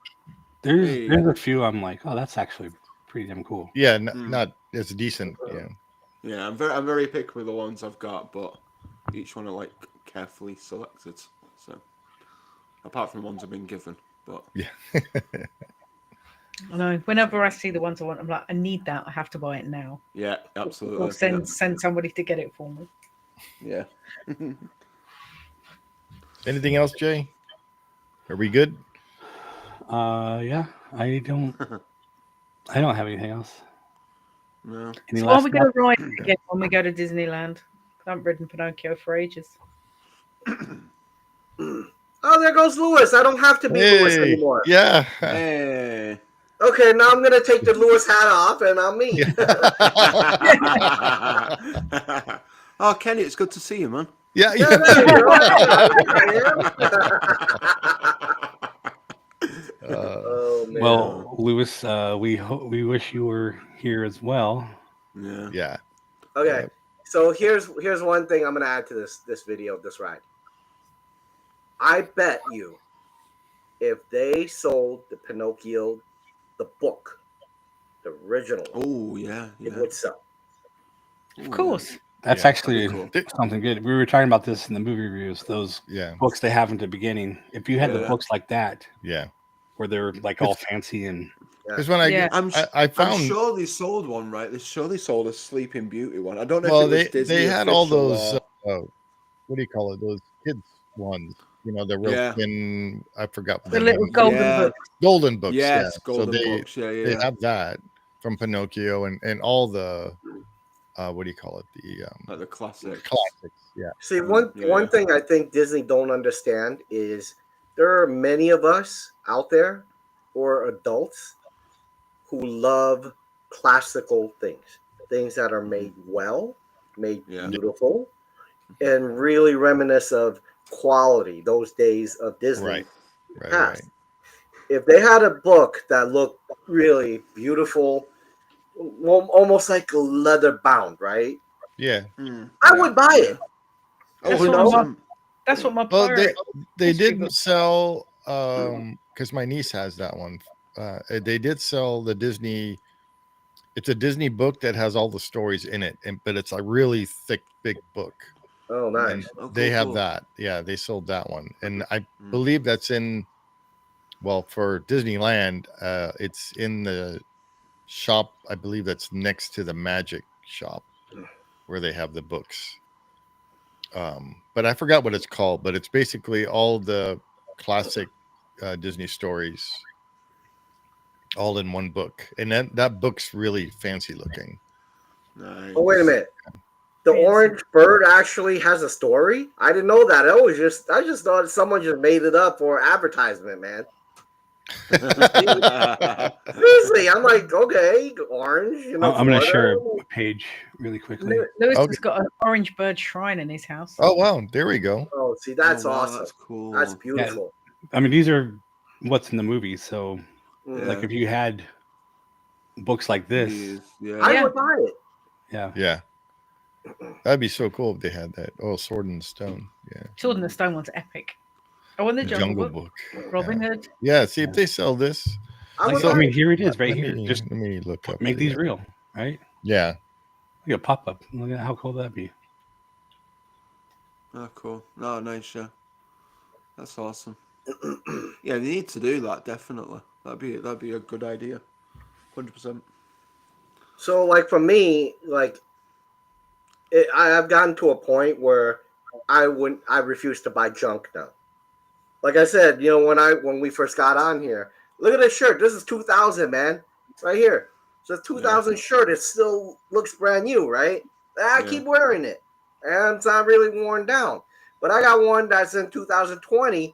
There's a few I'm like, oh, that's actually pretty damn cool. Yeah, not it's decent. Yeah, I'm very picky with the ones I've got, but each one are like carefully selected. So apart from the ones I've been given, but I know. Whenever I see the ones I want, I'm like, I need that. I have to buy it now. Yeah, absolutely. Or send somebody to get it for me. Yeah. Anything else, Jay? Are we good? Yeah. I don't have anything else. No. So are we going to ride again when we go to Disneyland? I haven't ridden Pinocchio for ages. Oh, there goes Lewis. I don't have to be Lewis anymore. Yeah. Hey. Okay, now I'm going to take the Lewis hat off and I'm me. Oh, Kenny, it's good to see you, man. Yeah. Oh, man. Well, Lewis, we wish you were here as well. Yeah. Okay, so here's one thing I'm going to add to this video, this ride. I bet you if they sold the Pinocchio, the book, the original, it would sell. Of course. That's actually something good. We were talking about this in the movie reviews. Those books they have at the beginning. If you had the books like that, where they're like all fancy and. Because when I found, I'm sure they sold one, right? They sold a Sleeping Beauty one. I don't know. Well, if it was they had all those. What do you call it? Those kids ones. The real thin. I forgot the little golden books. Golden books. Yes, golden books. They have that. from Pinocchio and all the what do you call it? Like the classics. Yeah. See, one thing I think Disney don't understand is there are many of us out there who are adults who love classical things that are made well, made beautiful, and really reminisce of quality, those days of Disney past. If they had a book that looked really beautiful, almost like leather bound, right? Yeah. I would buy it. That's what my well, pirate. they didn't sell because my niece has that one. They did sell the Disney. It's a Disney book that has all the stories in it, but it's a really thick, big book. Oh, nice. They have that. Yeah, they sold that one, and I believe that's in. Well, for Disneyland, it's in the shop. I believe that's next to the Magic shop, where they have the books. But I forgot what it's called. But it's basically all the classic Disney stories, all in one book, and that book's really fancy looking. Nice. Oh, wait a minute. The orange bird actually has a story? I didn't know that. I just thought someone just made it up for advertisement, man. Seriously, I'm like, okay, orange. You know, I'm going to share a page really quickly. Lewis has got an orange bird shrine in his house. Oh wow, there we go. Oh, see, that's awesome. That's cool. That's beautiful. Yeah. I mean, these are what's in the movie. So, like, if you had books like this, I would buy it. Yeah. That'd be so cool if they had that. Oh, Sword in the Stone. Yeah. Sword in the Stone one's epic. I want the Jungle Book. Robin Hood. Yeah, see if they sell this. I mean, here it is, right here. Just let me look up. Make these real, right? Yeah. Look at pop up. Look at how cool that'd be. Oh, cool. Oh, nice, yeah. That's awesome. Yeah, they need to do that, definitely. That'd be a good idea. 100%. So, like, for me, like, I've gotten to a point where I refuse to buy junk now. Like I said, you know, when we first got on here, look at this shirt. This is 2000, man, right here. So 2000 shirt. It still looks brand new, right? I keep wearing it, and it's not really worn down. But I got one that's in 2020.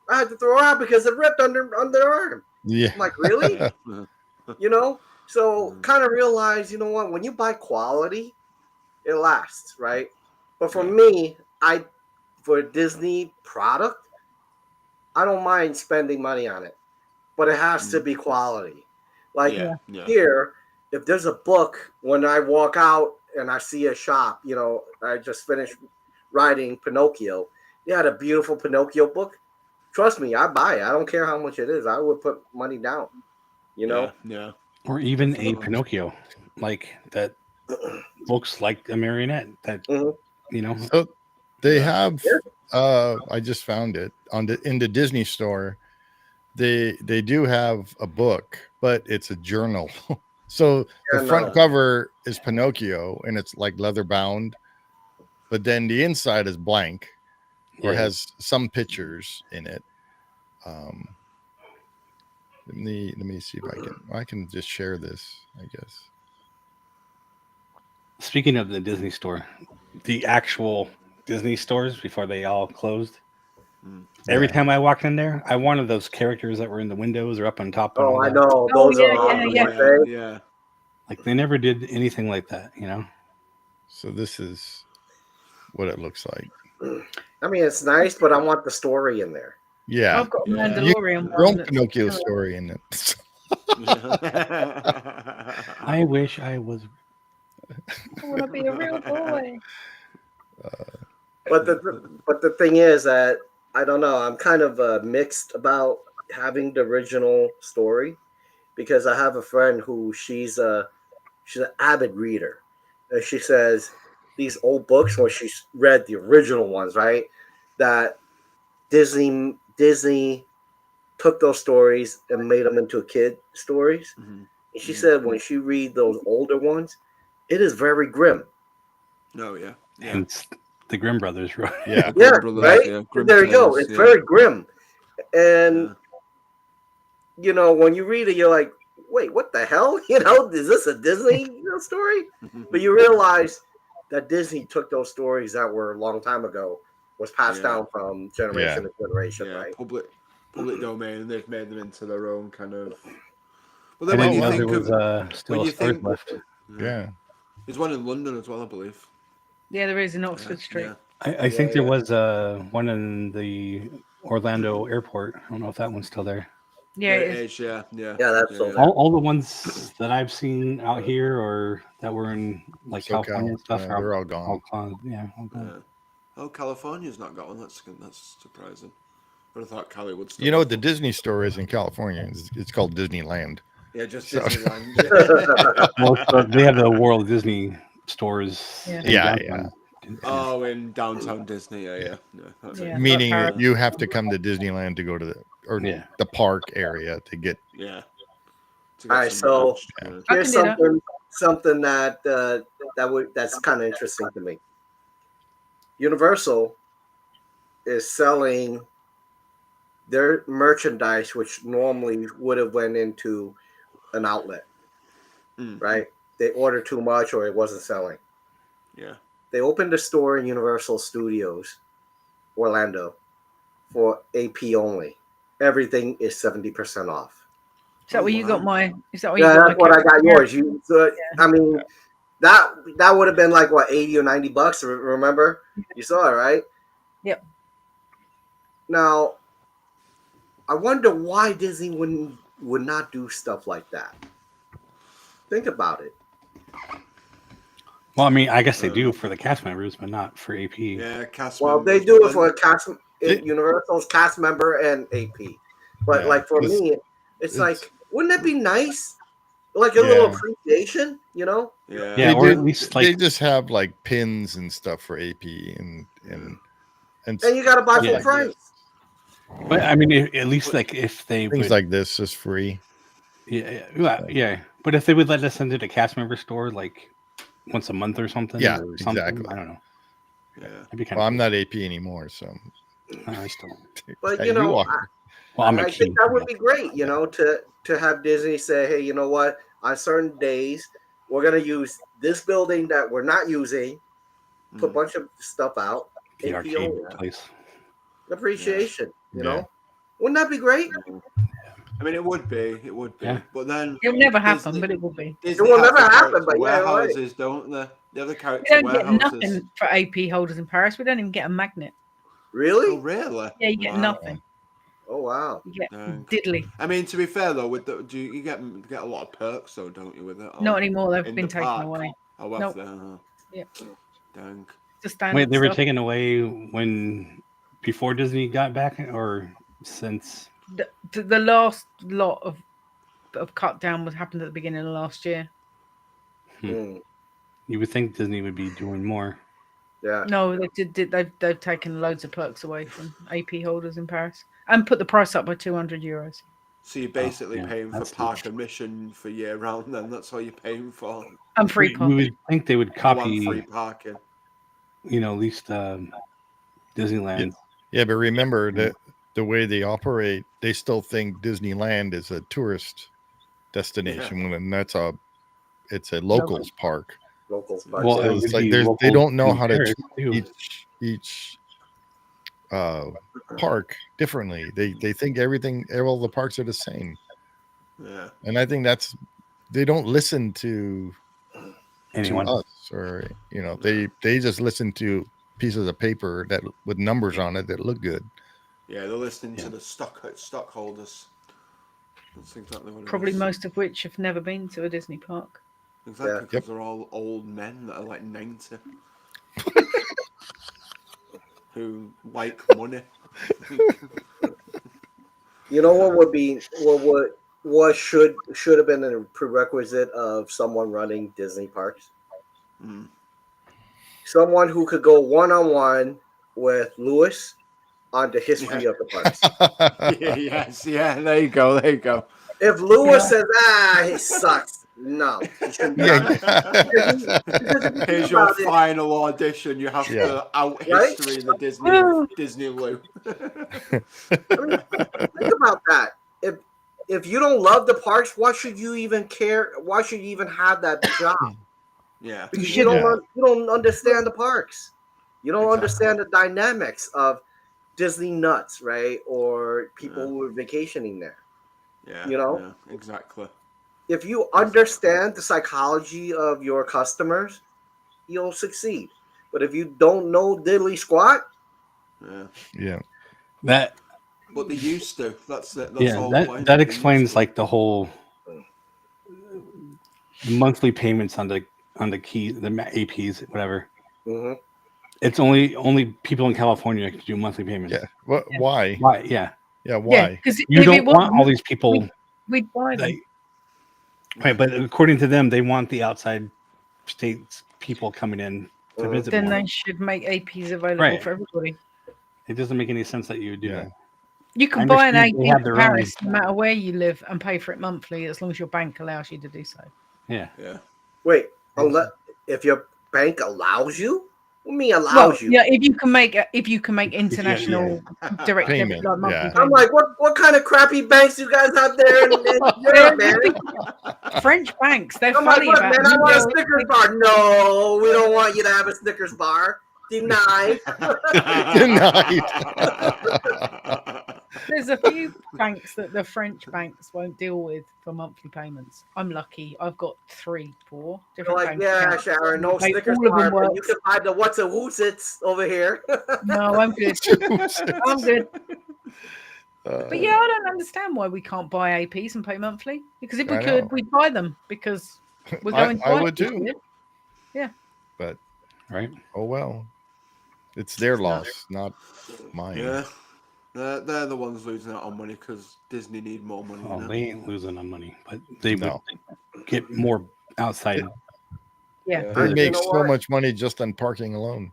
I had to throw it out because it ripped underarm. Yeah. I'm like, really? You know? So kind of realize, you know what? When you buy quality, it lasts, right? But for me, for a Disney product, I don't mind spending money on it, but it has to be quality. Like here, if there's a book, when I walk out and I see a shop, you know, I just finished writing Pinocchio. They had a beautiful Pinocchio book. Trust me, I buy it. I don't care how much it is. I would put money down, you know? Yeah. Or even a Pinocchio, like that looks like a marionette. That you know. So they have. I just found it in the Disney store. They do have a book, but it's a journal. So the front cover is Pinocchio, and it's like leather bound, but then the inside is blank, or has some pictures in it. Let me see if I can just share this, I guess. Speaking of the Disney store, the actual Disney stores before they all closed. Every time I walked in there, I wanted those characters that were in the windows or up on top. Oh, I know. Those Yeah. Like they never did anything like that, you know. So this is what it looks like. I mean, it's nice, but I want the story in there. Yeah, I've got a Mandalorian. Your own Pinocchio story in it. I wish I was. I want to be a real boy. But the thing is that I don't know. I'm kind of mixed about having the original story because I have a friend who she's an avid reader, and she says these old books when she's read the original ones, right? That Disney took those stories and made them into kid stories. And she said when she read those older ones, it is very grim. Oh yeah. And it's the Grimm brothers, right? Yeah, brothers, right. Yeah. There you go. It's very grim, and you know when you read it, you're like, wait, what the hell? Is this a Disney story? But you realize that Disney took those stories that were a long time ago, was passed down from generation to generation, right? Public domain, and they've made them into their own kind of. But then when you think of still a Stars left. Yeah. There's one in London as well, I believe. Yeah, there is in Oxford Street. Yeah. I think there was one in the Orlando airport. I don't know if that one's still there. Yeah, it is. Yeah, that's still there. All the ones that I've seen out here or that were in like California and stuff they're all gone. All gone. Oh, California's not got one. That's surprising. But I thought Cali would still. What the Disney store is in California? It's called Disneyland. Yeah, just Disneyland. Well, they have the World Disney stores. Yeah. Oh, in downtown Disney, yeah. Meaning you have to come to Disneyland to go to the park area to get. Yeah. All right, so here's something that's kind of interesting to me. Universal is selling their merchandise, which normally would have went into an outlet, right? They ordered too much or it wasn't selling. Yeah. They opened a store in Universal Studios, Orlando, for AP only. Everything is 70% off. Is that where you got my? Is that where you got that's what I got yours. I mean, that would have been like what, $80 or $90? Remember? You saw it, right? Yep. Now, I wonder why Disney would not do stuff like that. Think about it. Well, I mean, I guess they do for the cast members, but not for AP. Yeah, cast. Well, they do it for cast. Universal's cast member and AP, but like for me, it's like, wouldn't it be nice, like a little appreciation, Yeah, or at least they just have like pins and stuff for AP and you got to buy full price. But I mean, at least like if they things like this is free. Yeah. But if they would let us into the cast member store like once a month or something, or something, exactly. I don't know. Yeah. Well, I'm not AP anymore, so. I still. But you know, I think that would be great. To have Disney say, hey, you know what? On certain days, we're gonna use this building that we're not using, put a bunch of stuff out. The arcade place. Appreciation, you know. Wouldn't that be great? I mean, it would be. Yeah. But then it'll never happen. But it will be. It will never happen. But warehouses, don't they? The other characters. We don't get nothing for AP holders in Paris. We don't even get a magnet. Really? Oh, really? Yeah, you get nothing. Oh wow. You get diddly. I mean, to be fair though, do you get a lot of perks though, don't you? With it? Not anymore. They've been taken away. Oh, well, yeah. Dang. Wait, they were taken away before Disney got back, or since? The last lot of cut down happened at the beginning of last year. You would think Disney would be doing more. Yeah. No, they've taken loads of perks away from AP holders in Paris and put the price up by €200. So you're basically paying for park admission for year round. Then that's all you're paying for. And free parking. You would think they would copy free parking. At least Disneyland. Yeah, but remember that the way they operate, they still think Disneyland is a tourist destination when it's a locals park. Locals park. Well, so it's like they don't know how to treat each park differently. They think all the parks are the same. Yeah, and I think they don't listen to anyone us, or they just listen to pieces of paper that with numbers on it that look good. Yeah, they're listening to the stockholders. That's exactly what it Probably is. most of which have never been to a Disney park. Exactly, because they're all old men that are like 90 who like money. You know what would be what should have been a prerequisite of someone running Disney parks? Someone who could go one-on-one with Lewis on the history of the parks. There you go. If Lewis says, he sucks, no. Here's your final audition. You have to out history the Disney loop. I mean, think about that. if you don't love the parks, why should you even care? Why should you even have that job? Yeah. Because you don't understand the parks. You don't Exactly. understand the dynamics of Disney nuts, right? Or people who are vacationing there. Yeah. You know? Yeah, exactly. If you understand the psychology of your customers, you'll succeed. But if you don't know diddly squat, Yeah. That But they used to. That's it. That's yeah, all. that explains like the whole monthly payments on the key, the APs, whatever. mm-hmm. It's only people in California can do monthly payments. Yeah. What? Why? Why? Yeah. Yeah. Why? Because You don't want all these people. We'd buy them. Right, but according to them, they want the outside states people coming in to visit. Then more. they should make APs available for everybody. It doesn't make any sense that you would do that. You can buy an AP in Paris no matter where you live and pay for it monthly as long as your bank allows you to do so. Yeah. Yeah. Wait, if your bank allows you? What do you mean allows you? Yeah, if you can make international direct payment. debit, like monthly I'm like, what kind of crappy banks you guys have there in Europe, man? French banks, they're I'm funny like, about man, I want a Snickers bar. No, we don't want you to have a Snickers bar. Denied. Denied. There's a few banks that the French banks won't deal with for monthly payments. I'm lucky. I've got 4 different like, bank yeah, accounts. Sharon, no Snickers bar, but you can buy the what's a whoosits over here. No, I'm good. I'm good. But yeah, I don't understand why we can't buy APs and pay monthly. Because if we could, we'd buy them because we're going to I would too. Yeah. But right. Oh well. It's their loss, not mine. Yeah. They're the ones losing out on money because Disney need more money. Oh, they ain't losing on money, but they would get more outside. Yeah. They make so much money just on parking alone.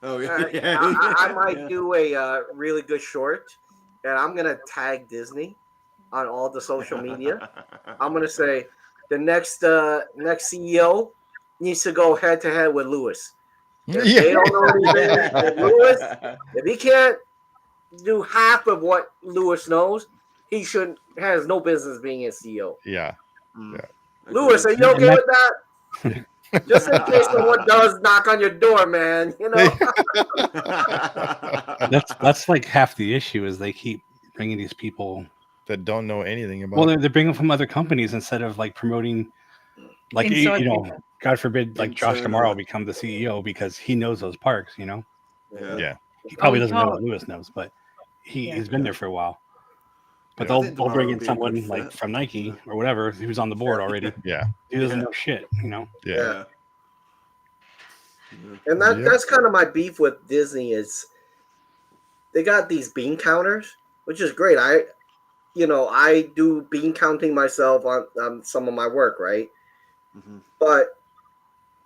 Oh yeah. I might do a really good short, and I'm gonna tag Disney on all the social media. I'm gonna say the next CEO needs to go head to head with Lewis. If they don't know anything, if he can't do half of what Lewis knows, he has no business being a CEO. Yeah. Lewis, are you okay with that? Just in case someone does knock on your door, man. You know. That's like half the issue is they keep bringing these people that don't know anything about. Well, they're bringing from other companies instead of like promoting, like God forbid, like Josh tomorrow become the CEO because he knows those parks. You know. Yeah. He probably doesn't know what Lewis knows, but he's been there for a while. But they'll bring in someone like from Nike or whatever who's on the board already. Yeah. He doesn't know shit, you know? Yeah. And that's kind of my beef with Disney is they got these bean counters, which is great. I do bean counting myself on some of my work, right? Mm-hmm. But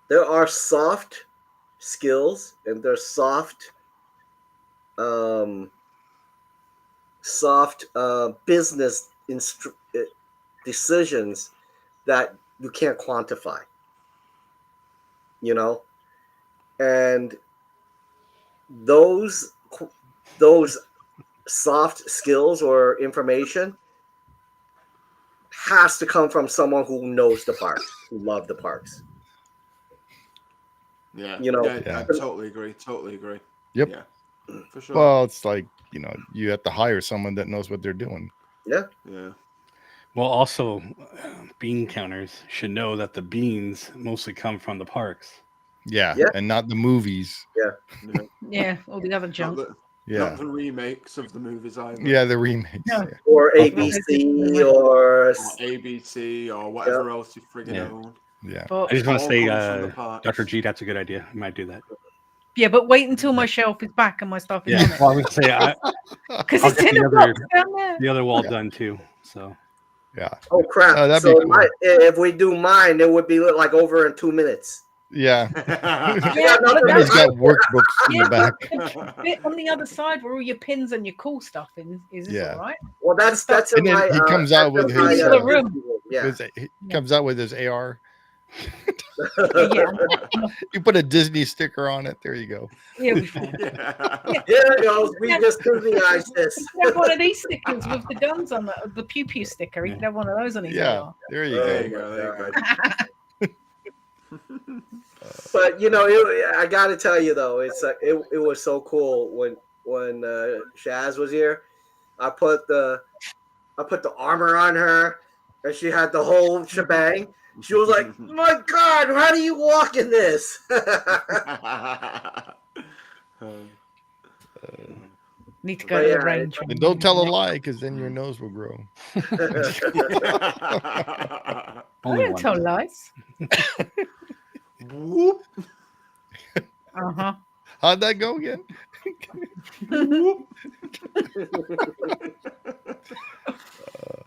there are soft skills and there's soft business decisions that you can't quantify, you know, and those soft skills or information has to come from someone who knows the parks, who love the parks. Yeah, you know, I totally agree. Yep. Yeah, for sure. Well, it's like, you have to hire someone that knows what they're doing. Yeah. Well, also, bean counters should know that the beans mostly come from the parks. Yeah. And not the movies. Yeah, all the other junk. Not the remakes of the movies either. Yeah, the remakes. No. Or ABC or ABC or whatever else you friggin' own. Yeah. I just want to say, Dr. G, that's a good idea. I might do that. Yeah, but wait until my shelf is back and my stuff is on it. Well, I would say because it's in the box down there. The other wall done too. So. Yeah. Oh crap! So cool. If we do mine, it would be like over in 2 minutes. Yeah. He's got workbooks in the back. The bit on the other side where all your pins and your cool stuff is all right? Well, that's in my. He comes out with his. room. He comes out with his AR. Yeah. You put a Disney sticker on it. There you go. Yeah, we fine. Yeah. Here it goes. We just Disneyized this. You can have one of these stickers with the guns on the pew pew sticker. You can have one of those on his Yeah, AR. there you There you go. go. There you go. But I got to tell you though, it was so cool when Shazz was here. I put the armor on her, and she had the whole shebang. She was like, "My God, how do you walk in this?" Need to go to Yeah, the range. And don't tell a lie, because then your nose will grow. I Only don't one. tell lies. Whoop. Uh-huh. How'd that go again?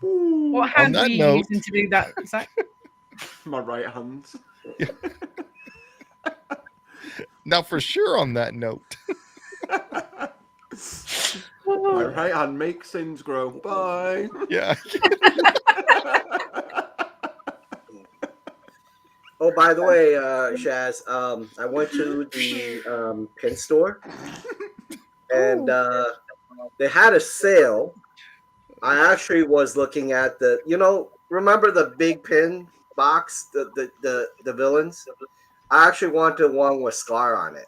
What hand that were you note- using to do that, Zach? My right hand. Now, for sure, on that note. My right hand makes sins grow. Bye. Yeah. Oh, by the way, Shaz, I went to the pin store, and they had a sale. I actually was looking at remember the big pin box, the villains? I actually wanted one with Scar on it.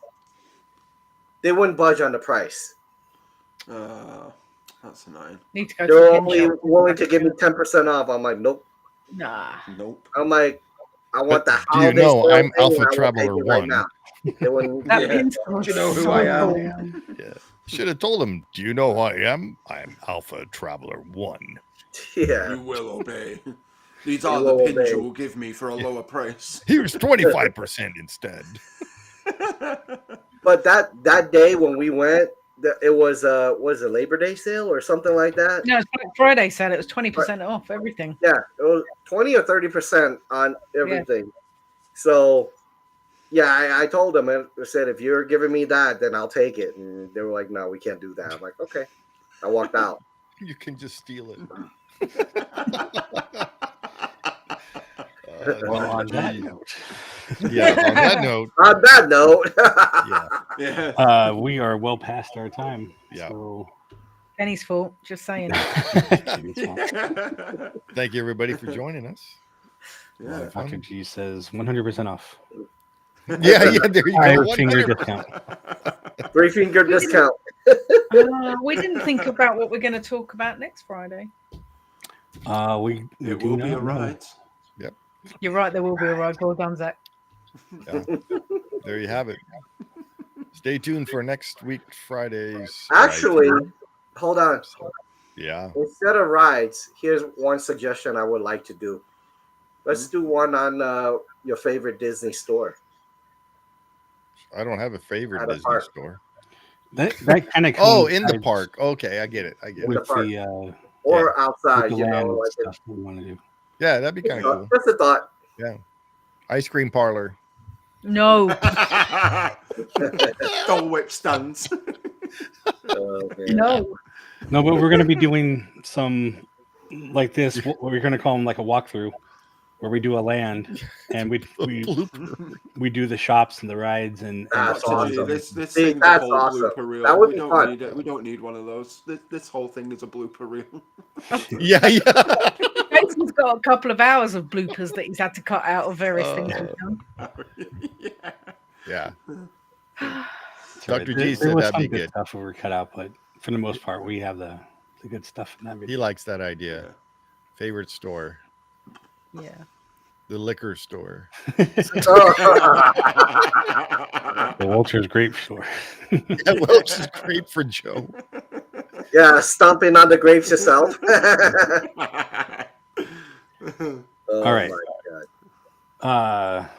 They wouldn't budge on the price. That's annoying. Need to go to They're the pin only shop. willing to give me 10% off. I'm like, nope. Nah. Nope. I'm like, I want the Do you holiday know sale I'm thing, and Alpha I will take Traveler it right 1? now. They wouldn't- That Yeah. pin store Do you know is who so I am? cool. Yeah. Should have told him, do you know who I am? I'm Alpha Traveler 1. Yeah. You will obey. These You are the will pins obey. you will give me for a lower price. Here's 25% instead. But that day when we went, it was a Labor Day sale or something like that. No, it's Black Friday sale. It was 20% off everything. Yeah, it was 20 or 30% on everything. So, yeah, I told them, I said, if you're giving me that, then I'll take it. And they were like, no, we can't do that. I'm like, okay. I walked out. You can just steal it. Well, on that gee. note, Yeah, on that note. On that note, Yeah. Yeah. we are well past our time. Yeah. So Penny's fault. Just saying. Thank you, everybody, for joining us. Yeah. Dr. G says 100% off. Yeah, there you Fire go. finger 100%. discount. 3-finger discount. We didn't think about what we're going to talk about next Friday. We It do will be not a know. ride. You're right. There will be a ride. Well done, Zach. Yeah. There you have it. Stay tuned for next week Friday's. Actually, Ride-Thru. hold on. Yeah. Instead of rides, here's one suggestion I would like to do. Let's do one on your favorite Disney store. I don't have a favorite At a Disney park. store. That kind of Oh, in the park. Okay, I get it. with park. the Or outside, with the you land know. Like stuff we want to do. Yeah, that'd be kind of cool. Just a thought. Yeah. Ice cream parlor. No. Dole whip stands. Okay. No. No, but we're going to be doing some like this. What we're going to call them like a walkthrough, where we do a land and we do the shops and the rides and That's the stores. awesome. This See, thing's a that's whole awesome. blooper reel. That would we be don't fun. need it. We don't need one of those. This whole thing is a blooper reel. Yeah, yeah. Jason's got a couple of hours of bloopers that he's had to cut out of various things we've done. Yeah. Yeah. So Dr. G there said was that'd some be good good. stuff we were cut out, but for the most part, we have the good stuff in that He video. likes that idea. Favorite store. Yeah. The liquor store. The Walter's Grape Store. Yeah, Welch is great for Joe. Yeah, stomping on the grapes yourself. Oh, All right. my God.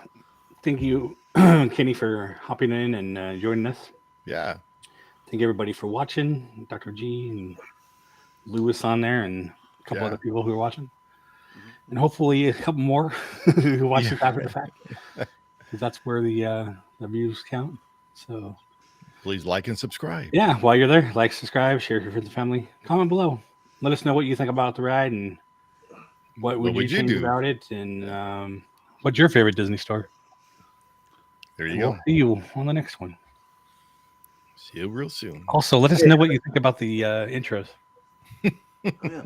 Thank you, Kenny, for hopping in and joining us. Yeah. Thank everybody for watching. Dr. G and Lewis on there, and a couple Yeah. other people who are watching, and hopefully a couple more who watch this after the fact, because that's where the views count. So Please like and subscribe. yeah, while you're there, like, subscribe, share with your friends and family, comment below, let us know what you think about the ride and what would you would you change do? about it, and what's your favorite Disney store? There you We'll go. see you on the next one. See you real soon. Also, let us know what you think about the intros. Oh, yeah.